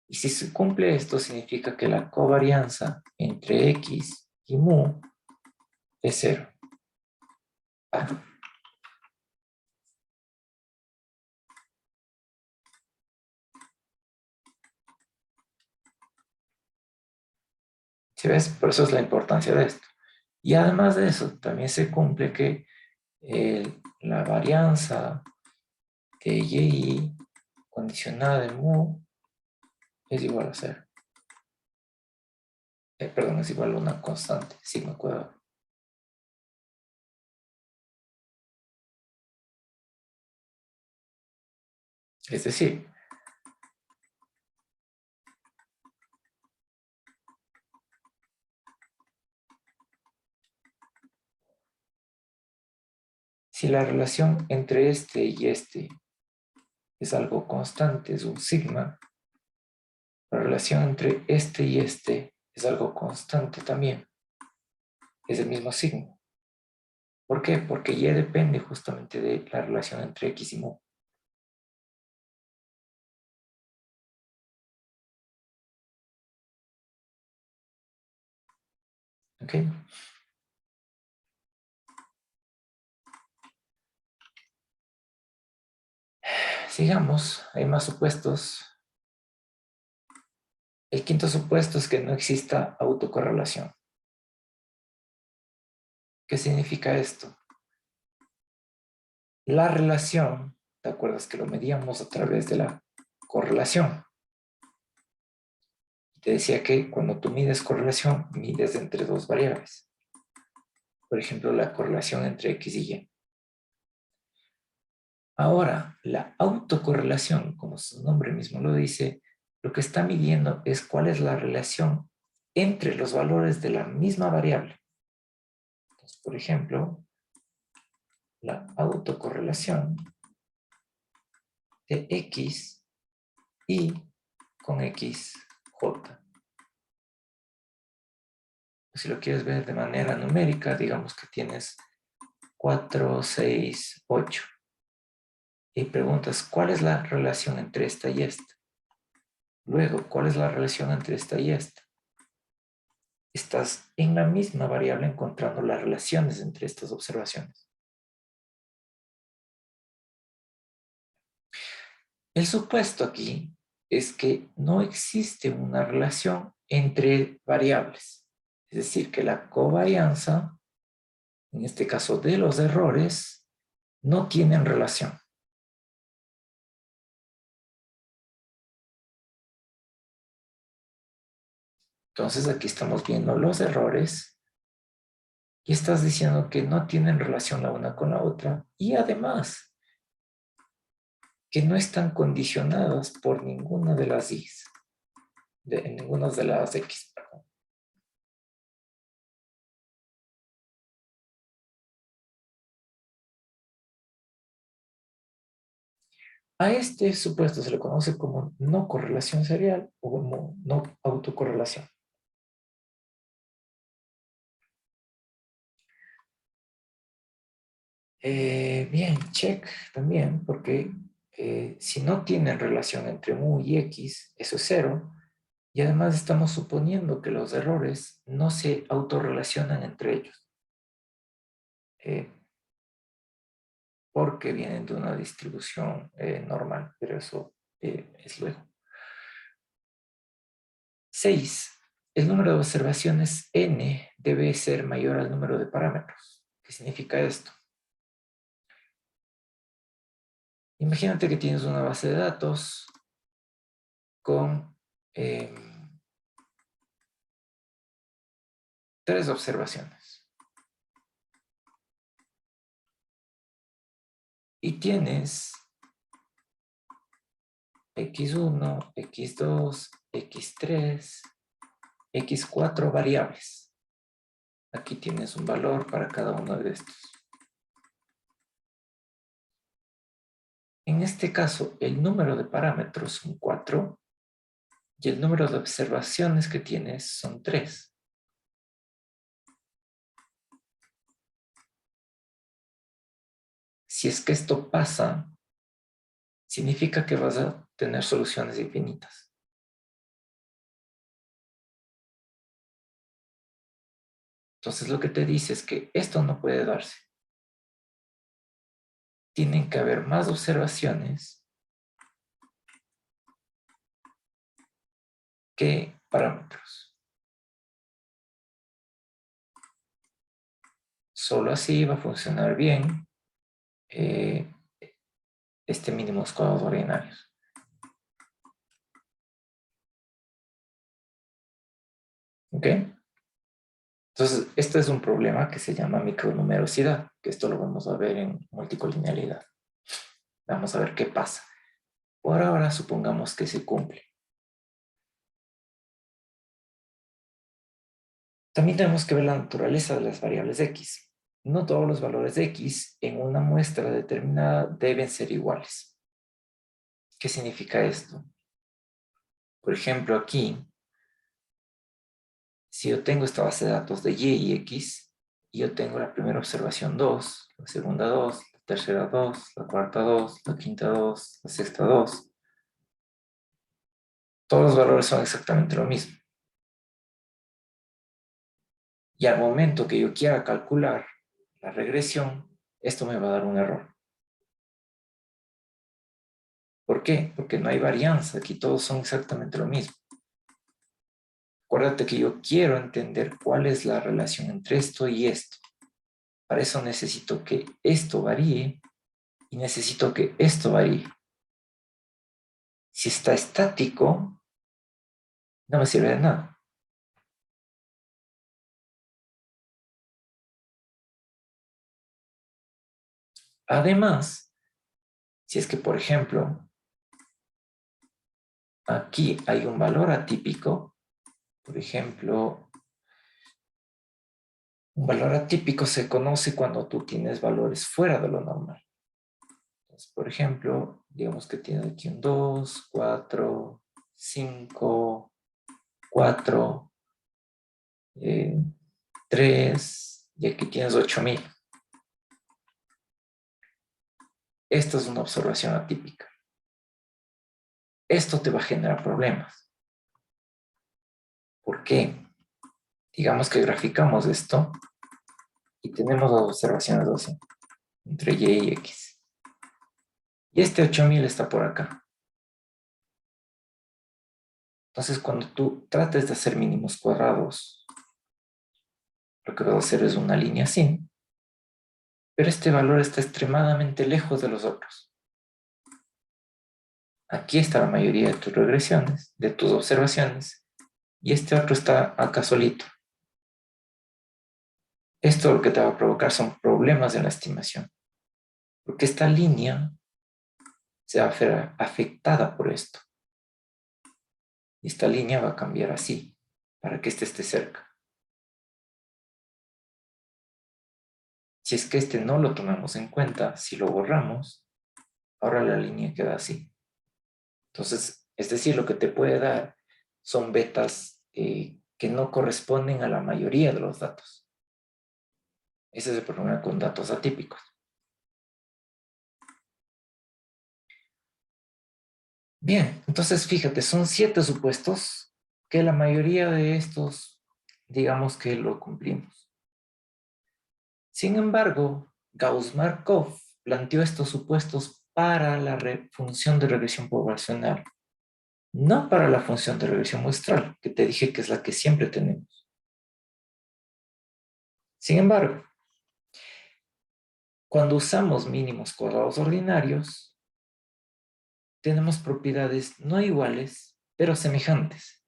Y si se cumple esto, significa que la covarianza entre X y mu es cero. ¿Sí ves? Por eso es la importancia de esto. Y además de eso, también se cumple que la varianza de y condicionada de mu es igual a cero. Perdón, es igual a una constante, sigma cuadrado. Es decir, si la relación entre este y este es algo constante, es un sigma, la relación entre este y este es algo constante también, es el mismo signo. ¿Por qué? Porque y depende justamente de la relación entre x y mu. ¿Ok? Sigamos, hay más supuestos. El quinto supuesto es que no exista autocorrelación. ¿Qué significa esto? La relación, ¿te acuerdas que lo medíamos a través de la correlación? Te decía que cuando tú mides correlación, mides entre dos variables. Por ejemplo, la correlación entre X y Y. Ahora, la autocorrelación, como su nombre mismo lo dice, lo que está midiendo es cuál es la relación entre los valores de la misma variable. Entonces, por ejemplo, la autocorrelación de X y con XJ. Si lo quieres ver de manera numérica, digamos que tienes 4, 6, 8. Y preguntas, ¿cuál es la relación entre esta y esta? Luego, ¿cuál es la relación entre esta y esta? Estás en la misma variable encontrando las relaciones entre estas observaciones. El supuesto aquí es que no existe una relación entre variables. Es decir, que la covarianza, en este caso de los errores, no tienen relación. Entonces aquí estamos viendo los errores y estás diciendo que no tienen relación la una con la otra y además que no están condicionadas por ninguna de las X, ninguna de las X, perdón. A este supuesto se le conoce como no correlación serial o como no autocorrelación. Bien, check también, porque si no tienen relación entre mu y x, eso es cero, y además estamos suponiendo que los errores no se autorrelacionan entre ellos, porque vienen de una distribución normal, pero eso es luego. 6. El número de observaciones n debe ser mayor al número de parámetros. ¿Qué significa esto? Imagínate que tienes una base de datos con 3 observaciones. Y tienes x1, x2, x3 x4 variables. Aquí tienes un valor para cada uno de estos. En este caso, el número de parámetros son 4 y el número de observaciones que tienes son 3. Si es que esto pasa, significa que vas a tener soluciones infinitas. Entonces lo que te dice es que esto no puede darse. Tienen que haber más observaciones que parámetros. Solo así va a funcionar bien este mínimos cuadrados ordinarios. ¿Ok? Entonces, este es un problema que se llama micronumerosidad, que esto lo vamos a ver en multicolinealidad. Vamos a ver qué pasa. Por ahora, supongamos que se cumple. También tenemos que ver la naturaleza de las variables x. No todos los valores de x en una muestra determinada deben ser iguales. ¿Qué significa esto? Por ejemplo, aquí, si yo tengo esta base de datos de y y x, y yo tengo la primera observación 2, la segunda 2, la tercera 2, la cuarta 2, la quinta 2, la sexta 2, todos los valores son exactamente lo mismo. Y al momento que yo quiera calcular la regresión, esto me va a dar un error. ¿Por qué? Porque no hay varianza, aquí todos son exactamente lo mismo. Acuérdate que yo quiero entender cuál es la relación entre esto y esto. Para eso necesito que esto varíe y necesito que esto varíe. Si está estático, no me sirve de nada. Además, si es que, por ejemplo, aquí hay un valor atípico, por ejemplo, un valor atípico se conoce cuando tú tienes valores fuera de lo normal. Entonces, por ejemplo, digamos que tienes aquí un 2, 4, 5, 4, 3, y aquí tienes 8000. Esta es una observación atípica. Esto te va a generar problemas. ¿Por qué? Digamos que graficamos esto y tenemos las observaciones así, entre y y x. Y este 8000 está por acá. Entonces, cuando tú trates de hacer mínimos cuadrados, lo que vas a hacer es una línea así, pero este valor está extremadamente lejos de los otros. Aquí está la mayoría de tus regresiones, de tus observaciones, y este otro está acá solito. Esto lo que te va a provocar son problemas en la estimación, porque esta línea se va a ver afectada por esto. Y esta línea va a cambiar así, para que este esté cerca. Si es que este no lo tomamos en cuenta, si lo borramos, ahora la línea queda así. Entonces, es decir, lo que te puede dar son betas que no corresponden a la mayoría de los datos. Ese es el problema con datos atípicos. Bien, entonces fíjate, son 7 supuestos que la mayoría de estos, digamos que lo cumplimos. Sin embargo, Gauss-Markov planteó estos supuestos para la función de regresión poblacional, no para la función de regresión muestral, que te dije que es la que siempre tenemos. Sin embargo, cuando usamos mínimos cuadrados ordinarios, tenemos propiedades no iguales, pero semejantes.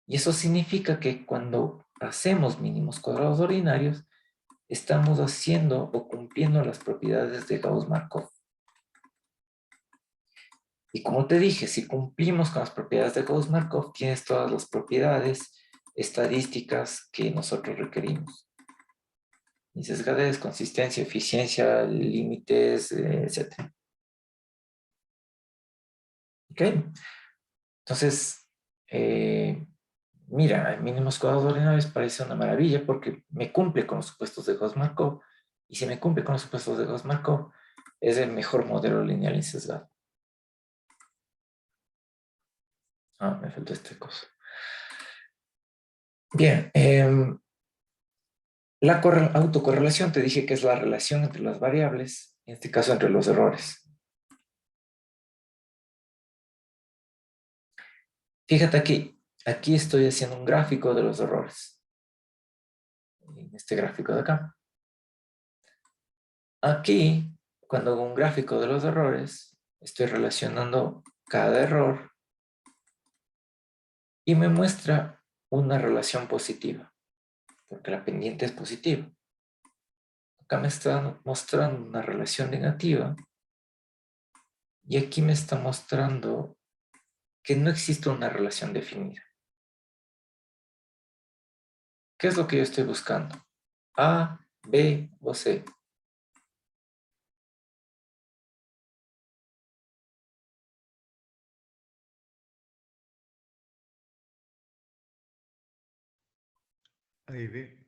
Y eso significa que cuando hacemos mínimos cuadrados ordinarios, estamos haciendo o cumpliendo las propiedades de Gauss-Markov. Y como te dije, si cumplimos con las propiedades de Gauss-Markov, tienes todas las propiedades estadísticas que nosotros requerimos. Insesgadez, consistencia, eficiencia, límites, etc. ¿Ok? Entonces, mira, mínimos cuadrados ordinarios parece una maravilla porque me cumple con los supuestos de Gauss-Markov. Y si me cumple con los supuestos de Gauss-Markov, es el mejor modelo lineal insesgado. Ah, me faltó esta cosa. Bien, la autocorrelación te dije que es la relación entre las variables, en este caso entre los errores. Fíjate aquí estoy haciendo un gráfico de los errores. En este gráfico de acá. Aquí, cuando hago un gráfico de los errores, estoy relacionando cada error y me muestra una relación positiva, porque la pendiente es positiva. Acá me está mostrando una relación negativa y aquí me está mostrando que no existe una relación definida. ¿Qué es lo que yo estoy buscando? A, B o C. Ahí ve.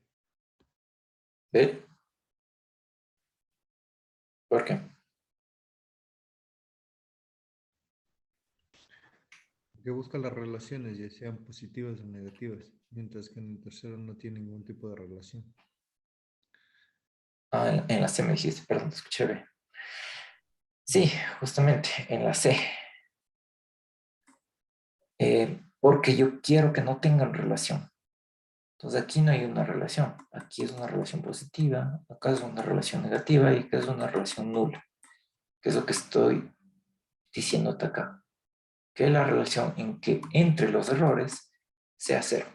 ¿B? ¿Por qué? Que busca las relaciones, ya sean positivas o negativas, mientras que en el tercero no tiene ningún tipo de relación. Ah, en la C me dijiste, perdón, te escuché B. Sí, justamente, en la C. Porque yo quiero que no tengan relación. Entonces aquí no hay una relación. Aquí es una relación positiva, acá es una relación negativa y acá es una relación nula. Que es lo que estoy diciéndote acá. Que la relación en que entre los errores sea cero.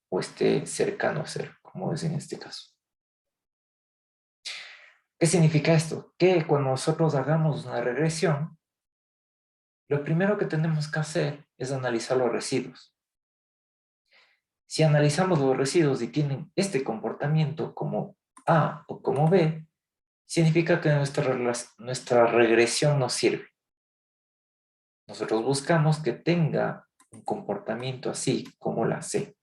O esté cercano a cero, como es en este caso. ¿Qué significa esto? Que cuando nosotros hagamos una regresión, lo primero que tenemos que hacer es analizar los residuos. Si analizamos los residuos y tienen este comportamiento como A o como B, significa que nuestra regresión nos sirve. Nosotros buscamos que tenga un comportamiento así como la C.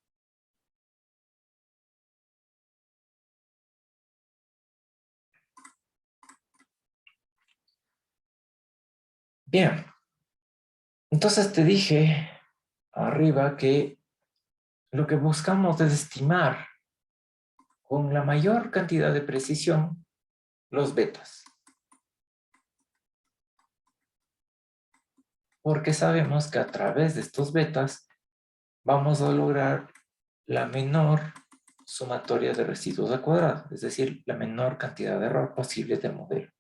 Bien, entonces te dije arriba que lo que buscamos es estimar con la mayor cantidad de precisión los betas. Porque sabemos que a través de estos betas vamos a lograr la menor sumatoria de residuos al cuadrado, es decir, la menor cantidad de error posible del modelo.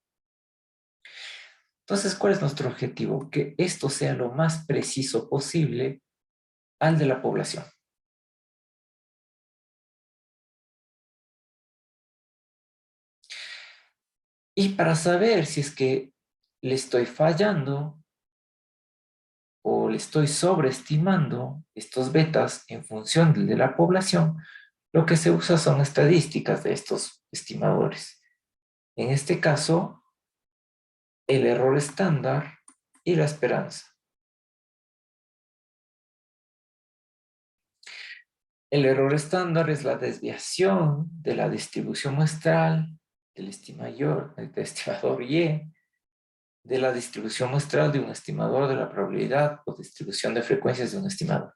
Entonces, ¿cuál es nuestro objetivo? Que esto sea lo más preciso posible al de la población. Y para saber si es que le estoy fallando o le estoy sobreestimando estos betas en función del de la población, lo que se usa son estadísticas de estos estimadores. En este caso, el error estándar y la esperanza. El error estándar es la desviación de la distribución muestral del estimador Y, de la distribución muestral de un estimador de la probabilidad o distribución de frecuencias de un estimador.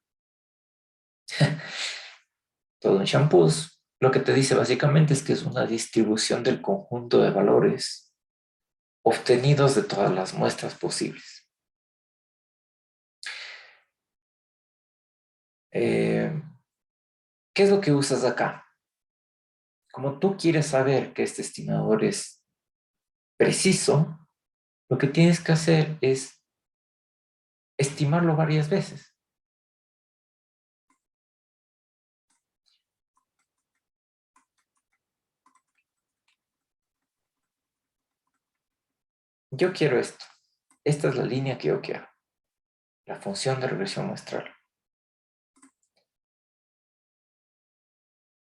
Todo en shampoos, lo que te dice básicamente es que es una distribución del conjunto de valores obtenidos de todas las muestras posibles. ¿Qué es lo que usas acá? Como tú quieres saber que este estimador es preciso, lo que tienes que hacer es estimarlo varias veces. yo quiero esto. Esta es la línea que yo quiero. La función de regresión muestral.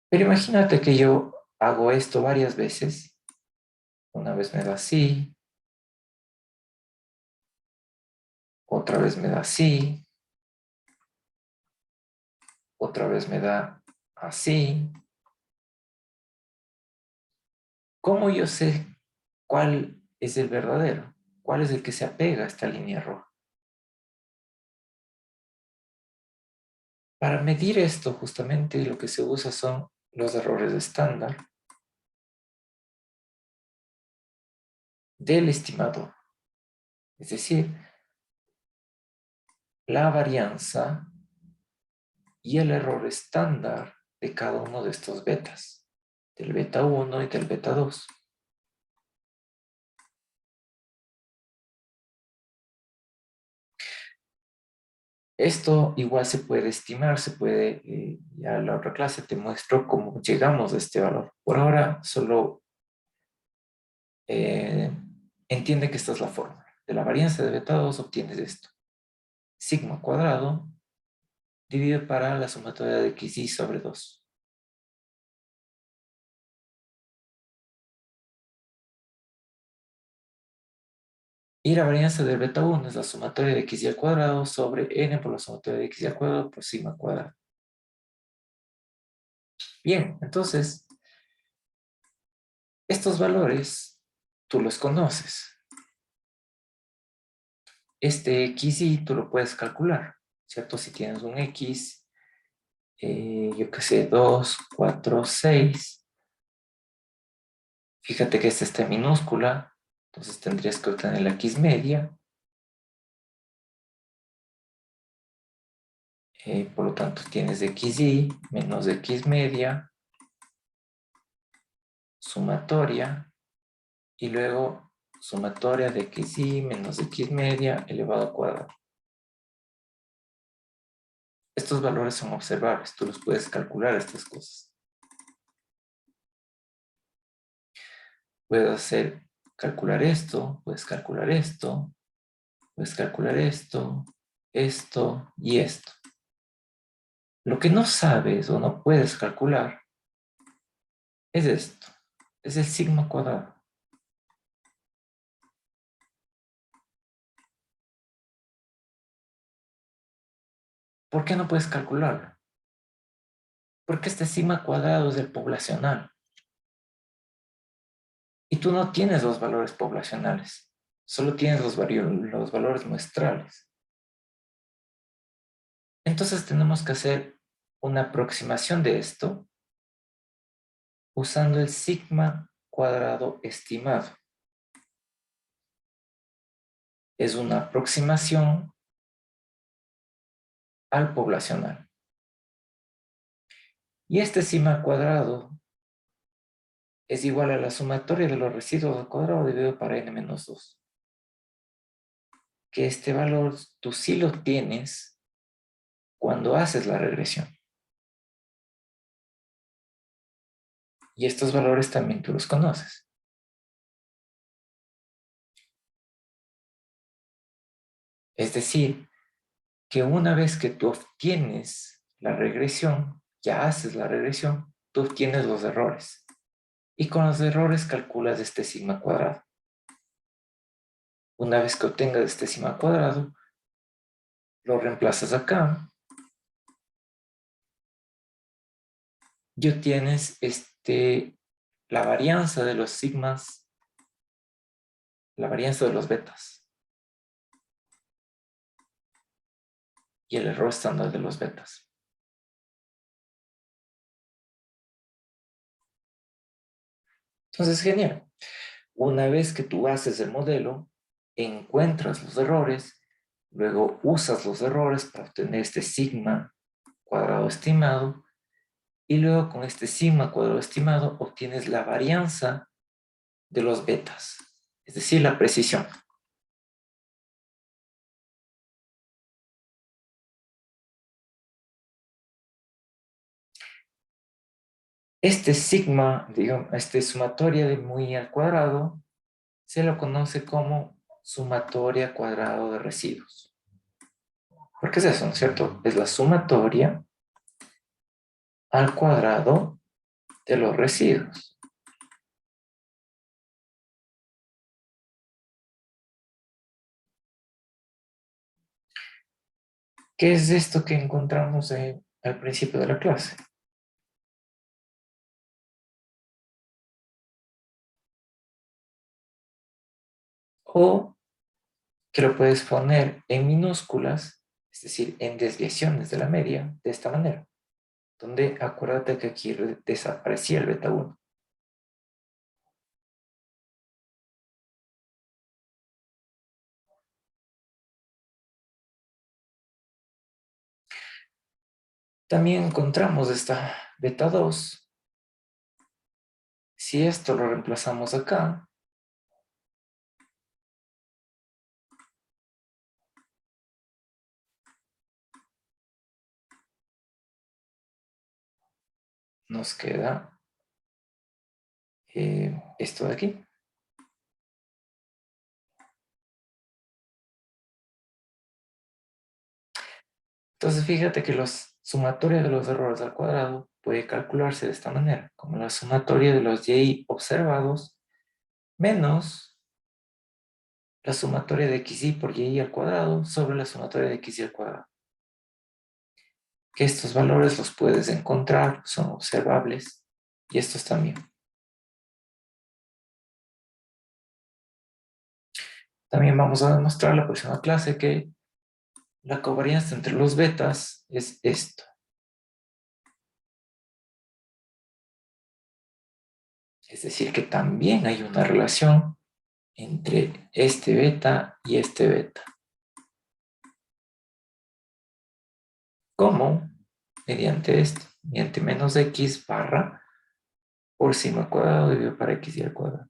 Pero imagínate que yo hago esto varias veces. Una vez me da así. Otra vez me da así. Otra vez me da así. ¿Cómo yo sé cuál es el verdadero? ¿Cuál es el que se apega a esta línea roja? Para medir esto, justamente lo que se usa son los errores estándar del estimador. Es decir, la varianza y el error estándar de cada uno de estos betas, del beta 1 y del beta 2. Esto igual se puede estimar, se puede, ya en la otra clase te muestro cómo llegamos a este valor. Por ahora solo entiende que esta es la fórmula. De la varianza de beta 2 obtienes esto. Sigma cuadrado dividido para la sumatoria de xy sobre 2. Y la varianza del beta 1 es la sumatoria de xy al cuadrado sobre n por la sumatoria de xy al cuadrado por sigma cuadrado. Bien, entonces, estos valores tú los conoces. Este xy tú lo puedes calcular, ¿cierto? Si tienes un x, yo qué sé, 2, 4, 6. Fíjate que esta está en minúscula, entonces tendrías que obtener la x media. Por lo tanto, tienes xy menos x media, sumatoria, y luego sumatoria de xy menos x media elevado al cuadrado. Estos valores son observables, tú los puedes calcular estas cosas. Puedes calcular esto, puedes calcular esto, puedes calcular esto, esto y esto. Lo que no sabes o no puedes calcular es esto, es el sigma cuadrado. ¿Por qué no puedes calcularlo? Porque este sigma cuadrado es el poblacional. Y tú no tienes los valores poblacionales, solo tienes los valores muestrales. Entonces tenemos que hacer una aproximación de esto usando el sigma cuadrado estimado. Es una aproximación al poblacional. Y este sigma cuadrado es igual a la sumatoria de los residuos al cuadrado dividido para n-2. Que este valor tú sí lo tienes cuando haces la regresión. Y estos valores también tú los conoces. Es decir, que una vez que tú obtienes la regresión, ya haces la regresión, tú obtienes los errores. Y con los errores calculas este sigma cuadrado. Una vez que obtengas este sigma cuadrado, lo reemplazas acá. Y obtienes la varianza de los sigmas, la varianza de los betas. Y el error estándar de los betas. Entonces, genial. Una vez que tú haces el modelo, encuentras los errores, luego usas los errores para obtener este sigma cuadrado estimado, y luego con este sigma cuadrado estimado obtienes la varianza de los betas, es decir, la precisión. Este sigma, digamos, sumatoria de muy al cuadrado, se lo conoce como sumatoria cuadrado de residuos. ¿Por qué es eso, no es cierto? Es la sumatoria al cuadrado de los residuos. ¿Qué es esto que encontramos al principio de la clase? O que lo puedes poner en minúsculas, es decir, en desviaciones de la media, de esta manera, donde acuérdate que aquí desaparecía el beta 1. También encontramos esta beta 2. Si esto lo reemplazamos acá, nos queda esto de aquí. Entonces fíjate que la sumatoria de los errores al cuadrado puede calcularse de esta manera, como la sumatoria de los y observados menos la sumatoria de xy por y al cuadrado sobre la sumatoria de xy al cuadrado. Que estos valores los puedes encontrar, son observables, y estos también. También vamos a demostrar en la próxima clase que la covarianza entre los betas es esto. Es decir, que también hay una relación entre este beta y este beta. ¿Cómo? Mediante esto, mediante menos x barra por sigma al cuadrado dividido para x y al cuadrado.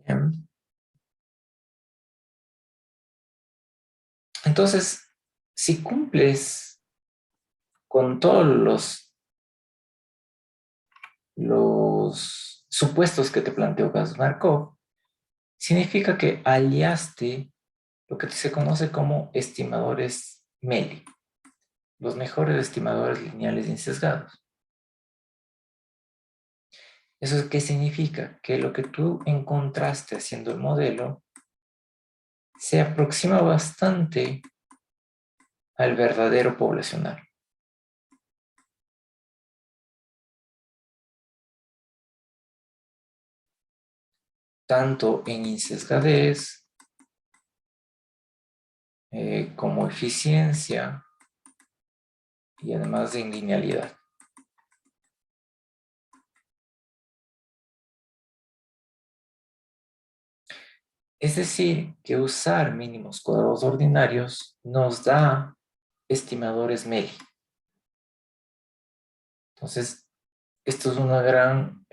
Bien. Entonces, si cumples con todos los supuestos que te planteó Gauss-Markov, significa que hallaste lo que se conoce como estimadores MELI, los mejores estimadores lineales insesgados. ¿Eso qué significa? Que lo que tú encontraste haciendo el modelo se aproxima bastante al verdadero poblacional. Tanto en insesgadez, como eficiencia y además en linealidad. Es decir, que usar mínimos cuadrados ordinarios nos da estimadores MELI. Entonces, esto es un gran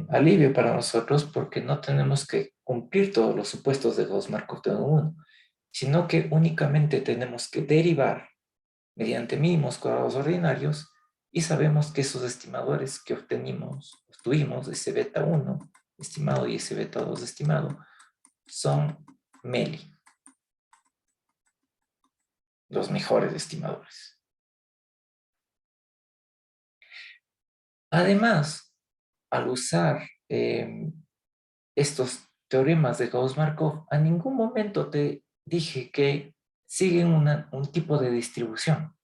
alivio para nosotros porque no tenemos que cumplir todos los supuestos de Gauss-Markov de 1, sino que únicamente tenemos que derivar mediante mínimos cuadrados ordinarios y sabemos que esos estimadores que obtuvimos, ese beta 1 estimado y ese beta 2 estimado, son MELI, los mejores estimadores. Además, al usar estos teoremas de Gauss-Markov, a ningún momento te dije que siguen un tipo de distribución.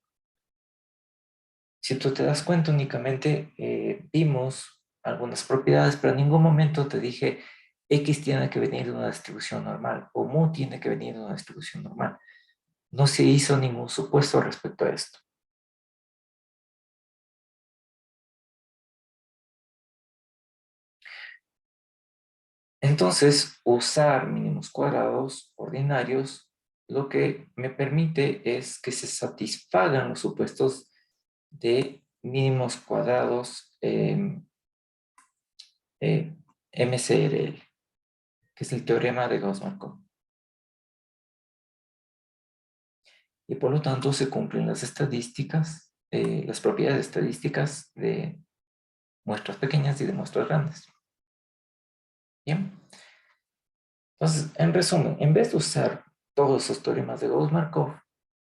Si tú te das cuenta, únicamente vimos algunas propiedades, pero en ningún momento te dije X tiene que venir de una distribución normal o mu tiene que venir de una distribución normal. No se hizo ningún supuesto respecto a esto. Entonces, usar mínimos cuadrados ordinarios lo que me permite es que se satisfagan los supuestos de mínimos cuadrados MCRL, que es el teorema de Gauss-Markov. Y por lo tanto se cumplen las estadísticas las propiedades estadísticas de muestras pequeñas y de muestras grandes. Bien. Entonces, en resumen, en vez de usar todos esos teoremas de Gauss-Markov,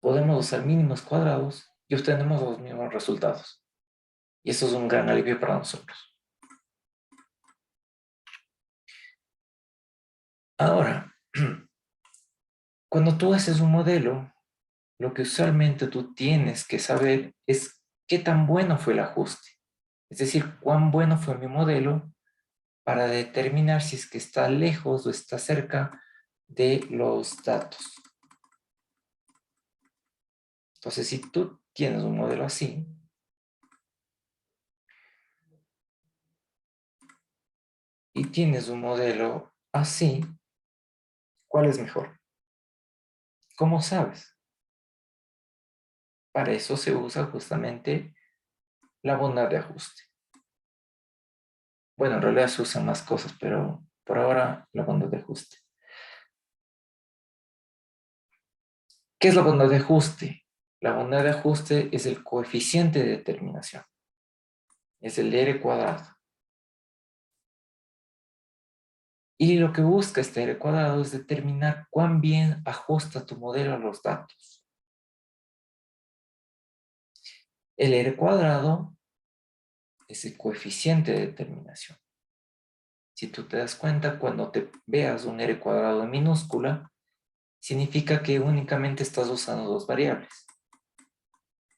podemos usar mínimos cuadrados y obtenemos los mismos resultados. Y eso es un gran alivio para nosotros. Ahora, cuando tú haces un modelo, lo que usualmente tú tienes que saber es qué tan bueno fue el ajuste. Es decir, cuán bueno fue mi modelo para determinar si es que está lejos o está cerca de los datos. Entonces, si tú tienes un modelo así, y tienes un modelo así, ¿cuál es mejor? ¿Cómo sabes? Para eso se usa justamente la bondad de ajuste. Bueno, en realidad se usan más cosas, pero por ahora la bondad de ajuste. ¿Qué es la bondad de ajuste? La bondad de ajuste es el coeficiente de determinación. Es el R cuadrado. Y lo que busca este R cuadrado es determinar cuán bien ajusta tu modelo a los datos. El R cuadrado es el coeficiente de determinación. Si tú te das cuenta, cuando te veas un R cuadrado en minúscula, significa que únicamente estás usando dos variables,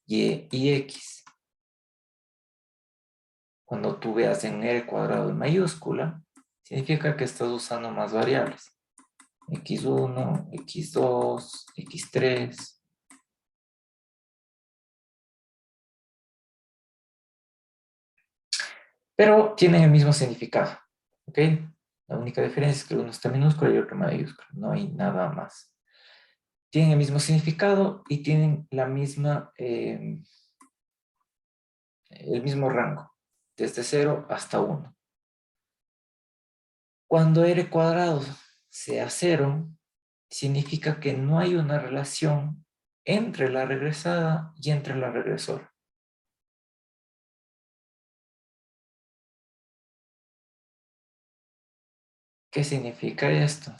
y y x. Cuando tú veas en R cuadrado en mayúscula, significa que estás usando más variables. x1, x2, x3. Pero tienen el mismo significado, ¿ok? La única diferencia es que uno está en minúscula y el otro en mayúscula. No hay nada más. Tienen el mismo significado y tienen la misma, el mismo rango, desde 0 hasta 1. Cuando R cuadrado sea 0, significa que no hay una relación entre la regresada y entre la regresora. ¿Qué significa esto?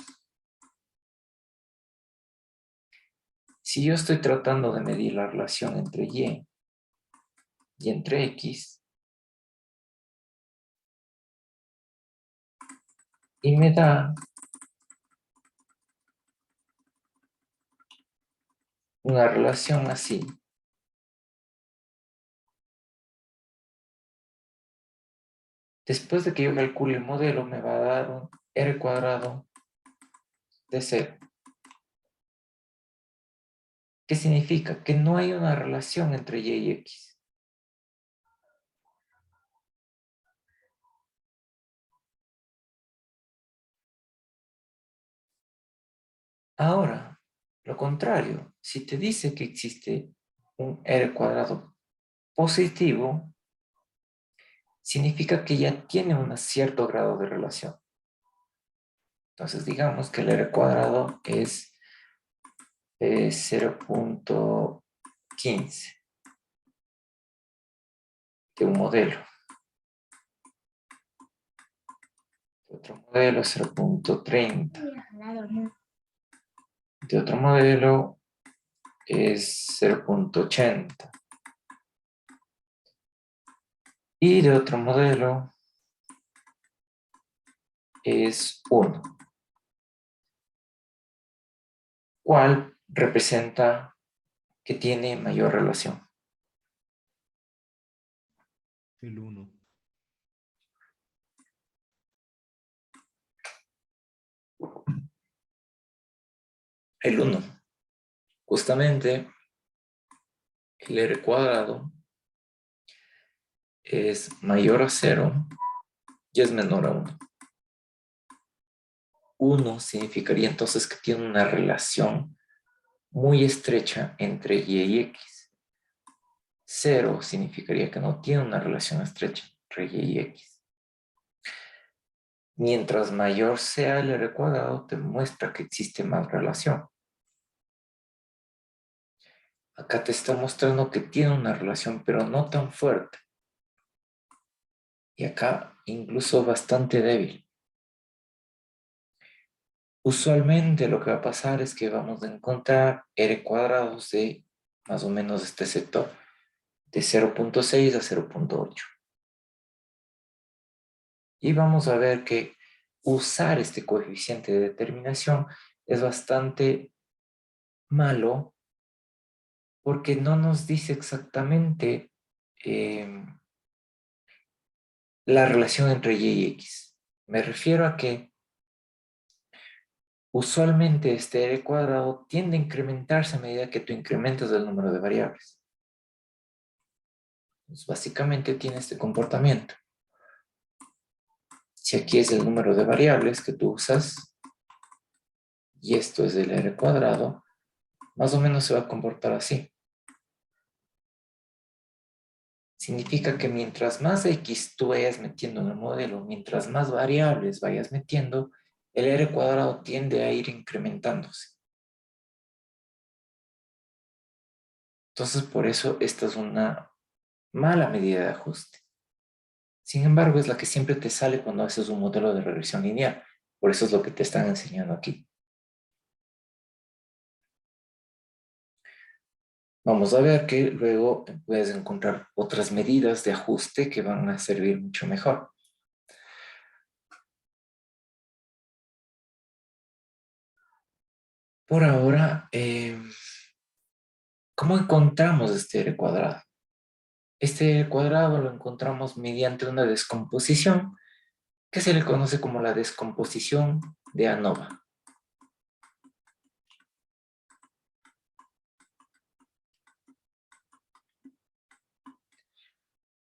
Si yo estoy tratando de medir la relación entre y entre x, y me da una relación así, después de que yo calcule el modelo, me va a dar un R cuadrado de 0. ¿Qué significa? Que no hay una relación entre y y x. Ahora, lo contrario, si te dice que existe un R cuadrado positivo, significa que ya tiene un cierto grado de relación. Entonces, digamos que el R cuadrado es 0.15 de un modelo. De otro modelo 0.30. De otro modelo es 0.80. Y de otro modelo es 1. ¿Cuál representa que tiene mayor relación? El 1. El 1. Justamente el R cuadrado es mayor a 0 y es menor a 1. 1 significaría entonces que tiene una relación muy estrecha entre y y x. 0 significaría que no tiene una relación estrecha entre y y x. Mientras mayor sea el R cuadrado, te muestra que existe más relación. Acá te está mostrando que tiene una relación, pero no tan fuerte. Y acá incluso bastante débil. Usualmente lo que va a pasar es que vamos a encontrar R cuadrados de más o menos este sector, de 0.6 a 0.8. Y vamos a ver que usar este coeficiente de determinación es bastante malo porque no nos dice exactamente la relación entre y y x. Me refiero a que usualmente este R cuadrado tiende a incrementarse a medida que tú incrementas el número de variables. Pues básicamente tiene este comportamiento. Si aquí es el número de variables que tú usas y esto es el R cuadrado, más o menos se va a comportar así. Significa que mientras más X tú vayas metiendo en el modelo, mientras más variables vayas metiendo, el R cuadrado tiende a ir incrementándose. Entonces, por eso esta es una mala medida de ajuste. Sin embargo, es la que siempre te sale cuando haces un modelo de regresión lineal. Por eso es lo que te están enseñando aquí. Vamos a ver que luego puedes encontrar otras medidas de ajuste que van a servir mucho mejor. Por ahora, ¿cómo encontramos este R cuadrado? Este R cuadrado lo encontramos mediante una descomposición que se le conoce como la descomposición de ANOVA.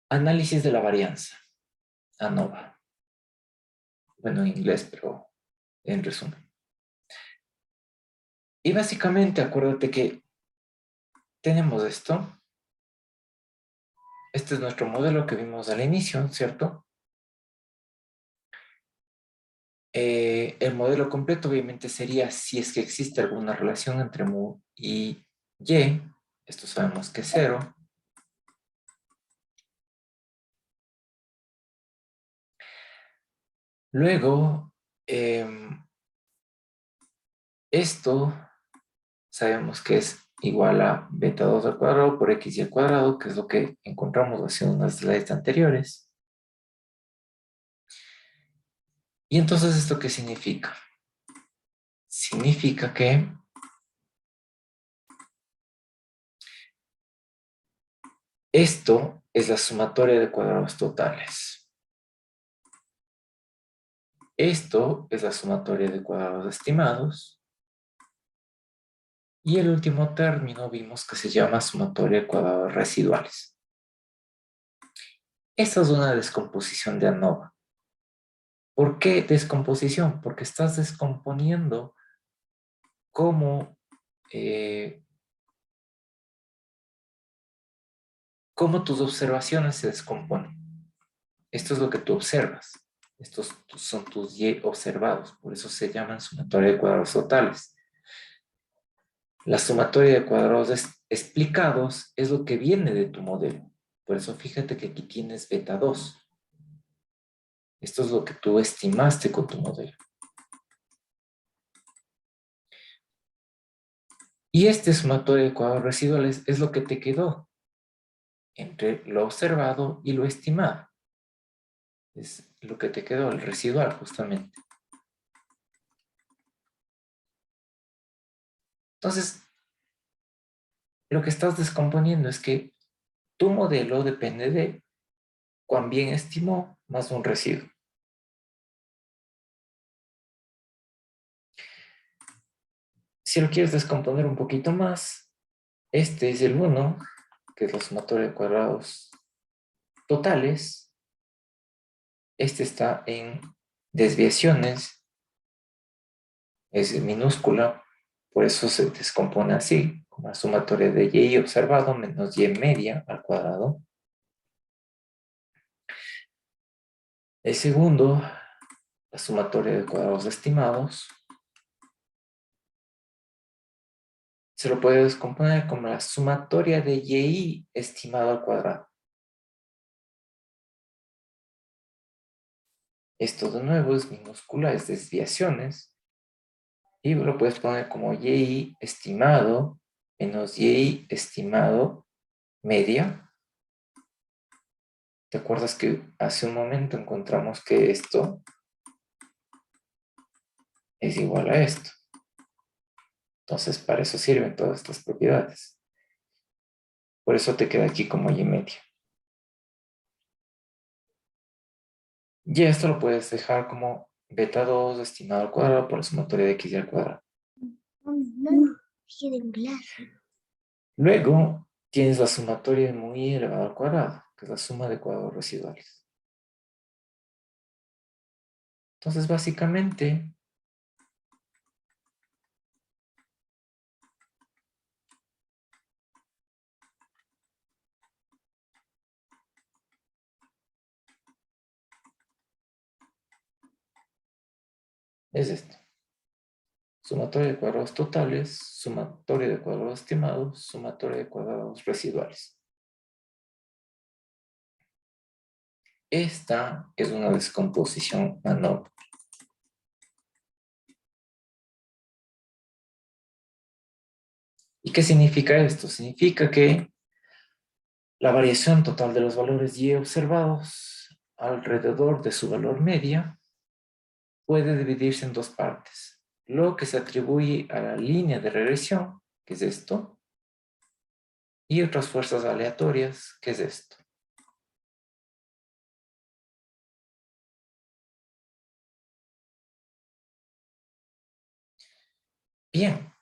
Análisis de la varianza, ANOVA. Bueno, en inglés, pero en resumen. Y básicamente, acuérdate que tenemos esto. Este es nuestro modelo que vimos al inicio, ¿cierto? El modelo completo obviamente sería si es que existe alguna relación entre mu y y. Esto sabemos que es 0. Luego, esto sabemos que es igual a beta 2 al cuadrado por x y al cuadrado, que es lo que encontramos haciendo unas slides anteriores. Y entonces, ¿esto qué significa? Significa que esto es la sumatoria de cuadrados totales. Esto es la sumatoria de cuadrados estimados. Y el último término vimos que se llama sumatoria de cuadrados residuales. Esta es una descomposición de ANOVA. ¿Por qué descomposición? Porque estás descomponiendo cómo tus observaciones se descomponen. Esto es lo que tú observas. Estos son tus y observados. Por eso se llaman sumatoria de cuadrados totales. La sumatoria de cuadrados explicados es lo que viene de tu modelo. Por eso fíjate que aquí tienes beta 2. Esto es lo que tú estimaste con tu modelo. Y este sumatorio de cuadrados residuales es lo que te quedó entre lo observado y lo estimado. Es lo que te quedó, el residual justamente. Entonces, lo que estás descomponiendo es que tu modelo depende de cuán bien estimó más un residuo. Si lo quieres descomponer un poquito más, este es el 1, que es la sumatoria de cuadrados totales. Este está en desviaciones, es minúscula, por eso se descompone así, como la sumatoria de y observado menos y media al cuadrado. El segundo, la sumatoria de cuadrados estimados. se lo puede descomponer como la sumatoria de y estimado al cuadrado. Esto de nuevo es minúscula, es desviaciones. Y lo puedes poner como y estimado menos y estimado media. ¿Te acuerdas que hace un momento encontramos que esto es igual a esto? Entonces, para eso sirven todas estas propiedades. Por eso te queda aquí como y media. Y esto lo puedes dejar como beta 2 estimado al cuadrado por la sumatoria de x y al cuadrado. Luego, tienes la sumatoria de muy elevado al cuadrado, que es la suma de cuadrados residuales. Entonces, básicamente, es esto. Sumatoria de cuadrados totales, sumatoria de cuadrados estimados, sumatoria de cuadrados residuales. Esta es una descomposición anormal. ¿Y qué significa esto? Significa que la variación total de los valores y observados alrededor de su valor media puede dividirse en dos partes. Lo que se atribuye a la línea de regresión, que es esto, y otras fuerzas aleatorias, que es esto. Bien,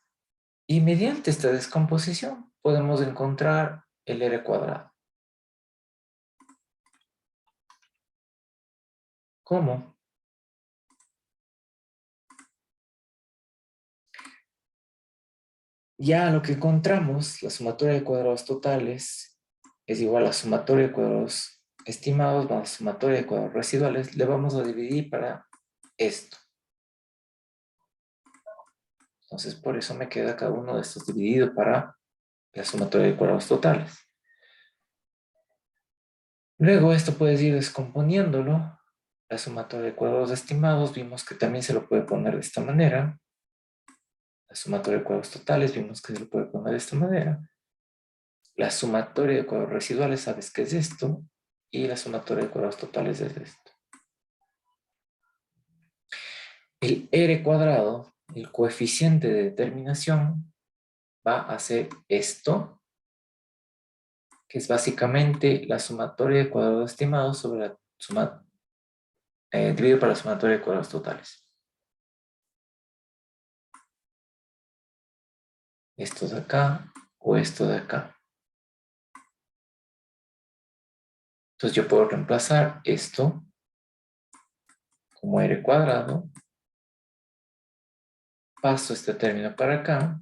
y mediante esta descomposición podemos encontrar el R cuadrado. ¿Cómo? Ya lo que encontramos, la sumatoria de cuadrados totales es igual a la sumatoria de cuadrados estimados más la sumatoria de cuadrados residuales, le vamos a dividir para esto. Entonces, por eso me queda cada uno de estos dividido para la sumatoria de cuadrados totales. Luego, esto puedes ir descomponiéndolo. La sumatoria de cuadrados estimados, vimos que también se lo puede poner de esta manera. La sumatoria de cuadrados totales, vimos que se lo puede poner de esta manera. La sumatoria de cuadrados residuales, sabes que es esto. Y la sumatoria de cuadrados totales es esto. El R cuadrado, el coeficiente de determinación, va a ser esto, que es básicamente la sumatoria de cuadrados estimados sobre la suma, dividido por la sumatoria de cuadrados totales. Esto de acá o esto de acá. Entonces yo puedo reemplazar esto como R cuadrado. Paso este término para acá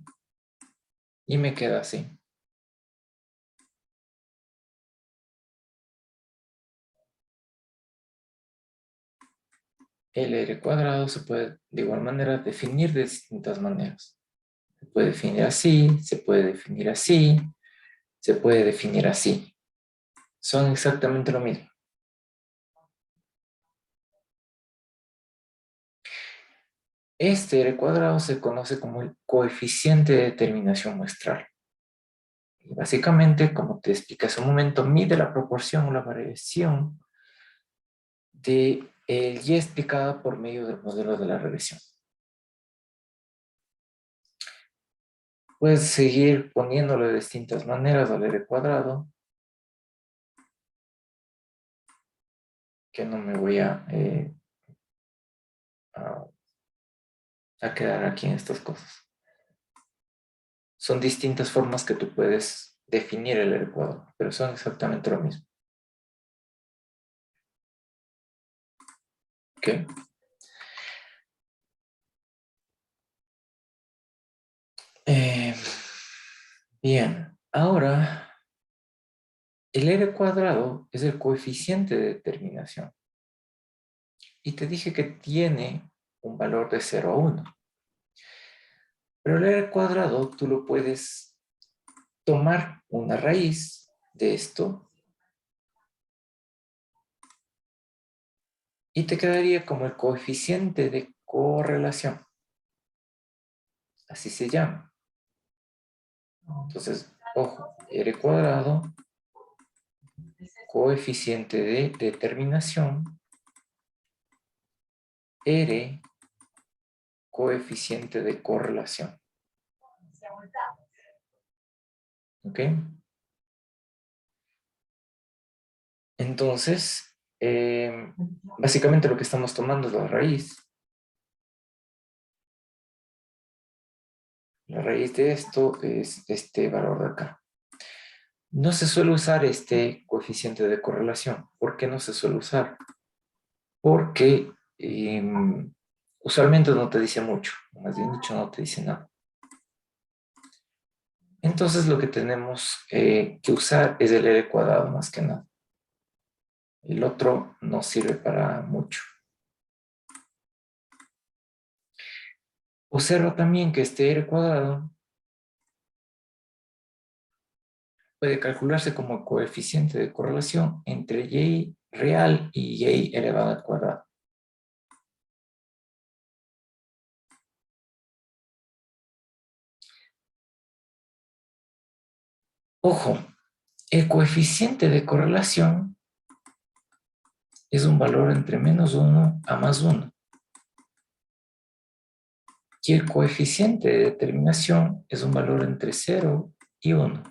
y me queda así. El R cuadrado se puede de igual manera definir de distintas maneras. Se puede definir así, se puede definir así, se puede definir así. Son exactamente lo mismo. Este R cuadrado se conoce como el coeficiente de determinación muestral. Y básicamente, como te expliqué hace un momento, mide la proporción o la variación de el y explicada por medio del modelo de la regresión. Puedes seguir poniéndolo de distintas maneras al R cuadrado, que no me voy a quedar aquí en estas cosas. Son distintas formas que tú puedes definir el R cuadrado, pero son exactamente lo mismo. ¿Ok? Bien, ahora el R cuadrado es el coeficiente de determinación. Y te dije que tiene un valor de 0 a 1. Pero el R cuadrado tú lo puedes tomar una raíz de esto y te quedaría como el coeficiente de correlación. Así se llama. Entonces, ojo, R cuadrado, coeficiente de determinación, R, coeficiente de correlación. ¿Ok? Entonces, básicamente lo que estamos tomando es la raíz. La raíz de esto es este valor de acá. No se suele usar este coeficiente de correlación. ¿Por qué no se suele usar? Porque usualmente no te dice mucho. Más bien dicho, no te dice nada. Entonces lo que tenemos que usar es el R cuadrado más que nada. El otro no sirve para mucho. Observa también que este R cuadrado puede calcularse como coeficiente de correlación entre y real y y elevado al cuadrado. Ojo, el coeficiente de correlación es un valor entre -1 a +1. Y el coeficiente de determinación es un valor entre 0 y 1.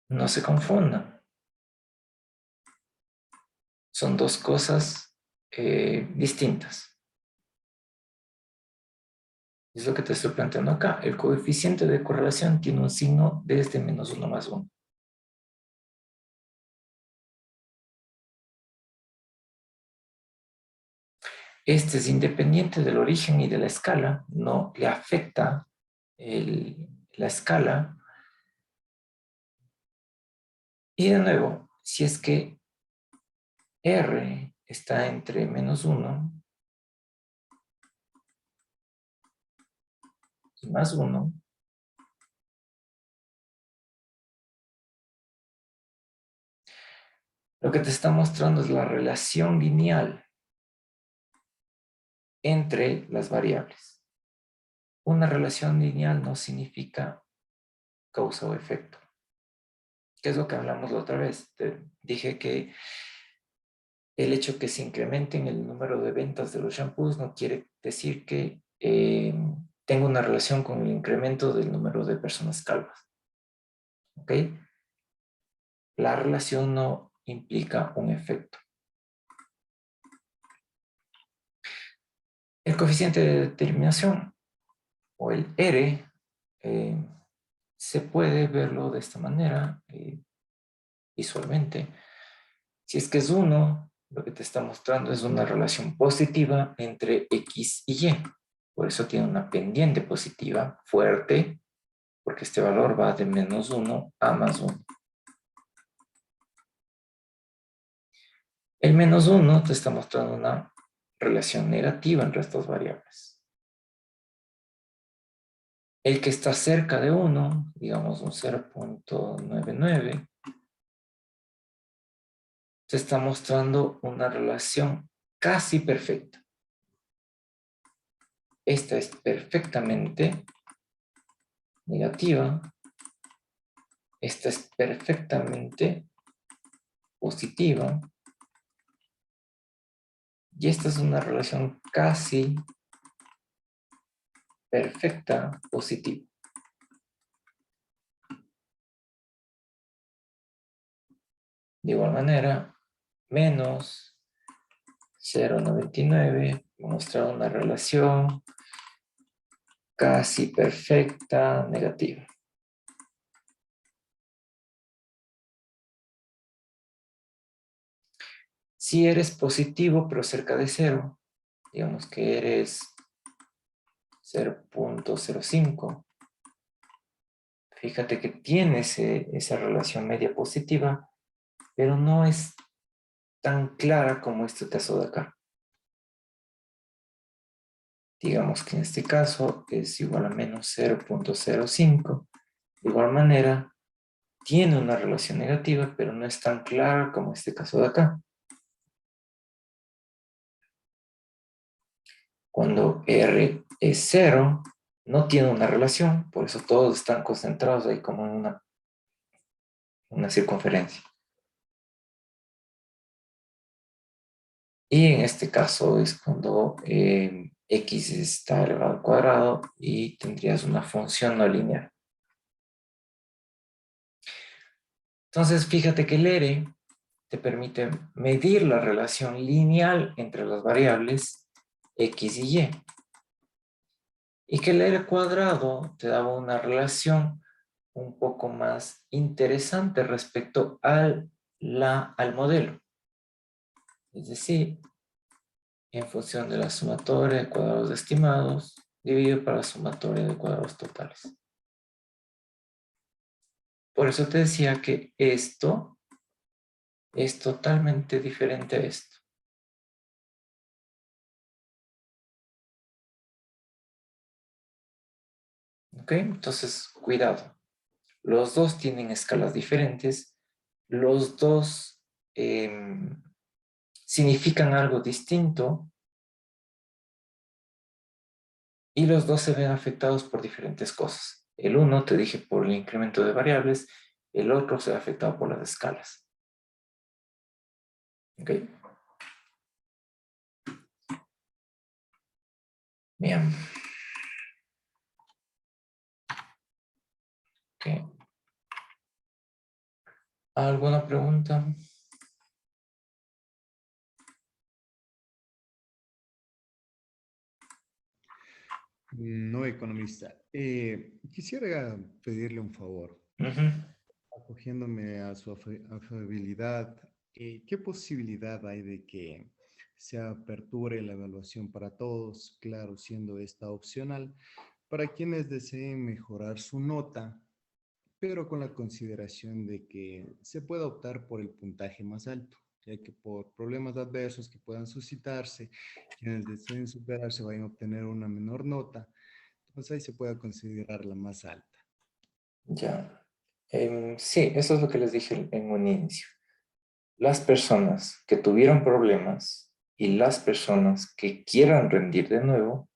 No se confundan. Son dos cosas distintas. Es lo que te estoy planteando acá. El coeficiente de correlación tiene un signo desde -1 más 1. Este es independiente del origen y de la escala. No le afecta la escala. Y de nuevo, si es que R está entre -1 y +1, lo que te está mostrando es la relación lineal entre las variables. Una relación lineal no significa causa o efecto. ¿Qué es lo que hablamos la otra vez? Te dije que el hecho que se incrementen el número de ventas de los shampoos no quiere decir que tenga una relación con el incremento del número de personas calvas. ¿Ok? La relación no implica un efecto. El coeficiente de determinación o el R se puede verlo de esta manera visualmente. Si es que es 1, lo que te está mostrando es una relación positiva entre X y Y. Por eso tiene una pendiente positiva fuerte, porque este valor va de -1 a +1. El -1 te está mostrando una relación negativa entre estas variables. El que está cerca de 1, digamos un 0.99, te está mostrando una relación casi perfecta. Esta es perfectamente negativa. Esta es perfectamente positiva. Y esta es una relación casi perfecta positiva. De igual manera, menos 0.99 muestra una relación casi perfecta negativa. Si eres positivo pero cerca de 0, digamos que eres 0.05, fíjate que tienes esa relación media positiva, pero no es tan clara como este caso de acá. Digamos que en este caso es igual a menos 0.05. De igual manera, tiene una relación negativa, pero no es tan clara como este caso de acá. Cuando R es 0, no tiene una relación, por eso todos están concentrados ahí como en una circunferencia. Y en este caso es cuando x está elevado al cuadrado y tendrías una función no lineal. Entonces, fíjate que el R te permite medir la relación lineal entre las variables x y y. Y que el R cuadrado te daba una relación un poco más interesante respecto al modelo. Es decir, en función de la sumatoria de cuadrados estimados dividido por la sumatoria de cuadrados totales. Por eso te decía que esto es totalmente diferente a esto. ¿Ok? Entonces, cuidado. Los dos tienen escalas diferentes. Los dos significan algo distinto. Y los dos se ven afectados por diferentes cosas. El uno, te dije, por el incremento de variables. El otro se ve afectado por las escalas. ¿Ok? Bien. Ok. ¿Alguna pregunta? No, economista. Quisiera pedirle un favor. Ujú. Acogiéndome a su afabilidad, ¿qué posibilidad hay de que se aperture la evaluación para todos, claro, siendo esta opcional, para quienes deseen mejorar su nota, pero con la consideración de que se pueda optar por el puntaje más alto, ya que por problemas adversos que puedan suscitarse, quienes deseen superarse vayan a obtener una menor nota, entonces ahí se pueda considerar la más alta? Ya. Sí, eso es lo que les dije en un inicio. Las personas que tuvieron problemas y las personas que quieran rendir de nuevo,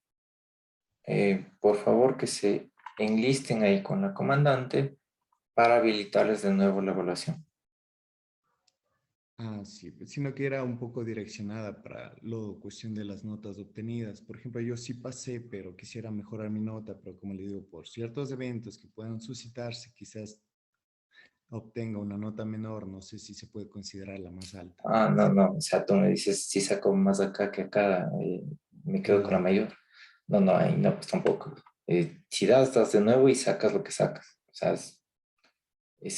por favor que se enlisten ahí con la comandante para habilitarles de nuevo la evaluación. Ah, sí, sino que era un poco direccionada para lo cuestión de las notas obtenidas. Por ejemplo, yo sí pasé, pero quisiera mejorar mi nota, pero como le digo, por ciertos eventos que puedan suscitarse, quizás obtenga una nota menor, no sé si se puede considerar la más alta. Ah, no, no, o sea, tú me dices, si saco más acá que acá, me quedo con la Claro. mayor. No, no, ahí no, pues tampoco. Si das de nuevo y sacas lo que sacas. O sea, esa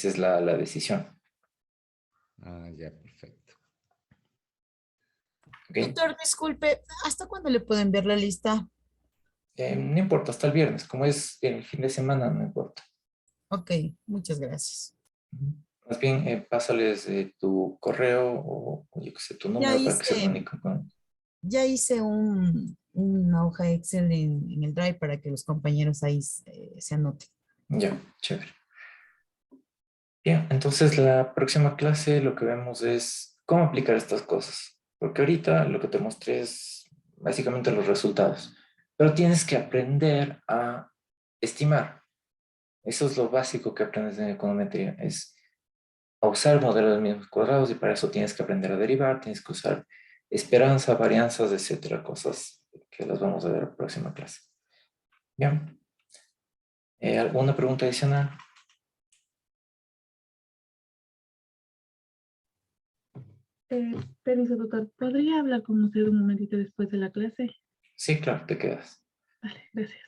es la decisión. Ah, ya, perfecto. ¿Ok? Doctor, disculpe, ¿hasta cuándo le pueden ver la lista? No importa, hasta el viernes. Como es el fin de semana, no importa. Ok, muchas gracias. Ujú. Más bien, pásales tu correo o yo qué sé, tu Ya número para que se hice, comuniquen con... ya hice una hoja Excel en el Drive para que los compañeros ahí se anoten. Ya, chévere. Bien, entonces la próxima clase lo que vemos es cómo aplicar estas cosas. Porque ahorita lo que te mostré es básicamente los resultados. Pero tienes que aprender a estimar. Eso es lo básico que aprendes en econometría. Es a usar el modelo de mismos cuadrados y para eso tienes que aprender a derivar, tienes que usar esperanza, varianzas, etcétera. Cosas que las vamos a ver en la próxima clase. Bien. ¿Alguna pregunta adicional? Permiso, doctor. ¿Podría hablar con usted un momentito después de la clase? Sí, claro, te quedas. Vale, gracias.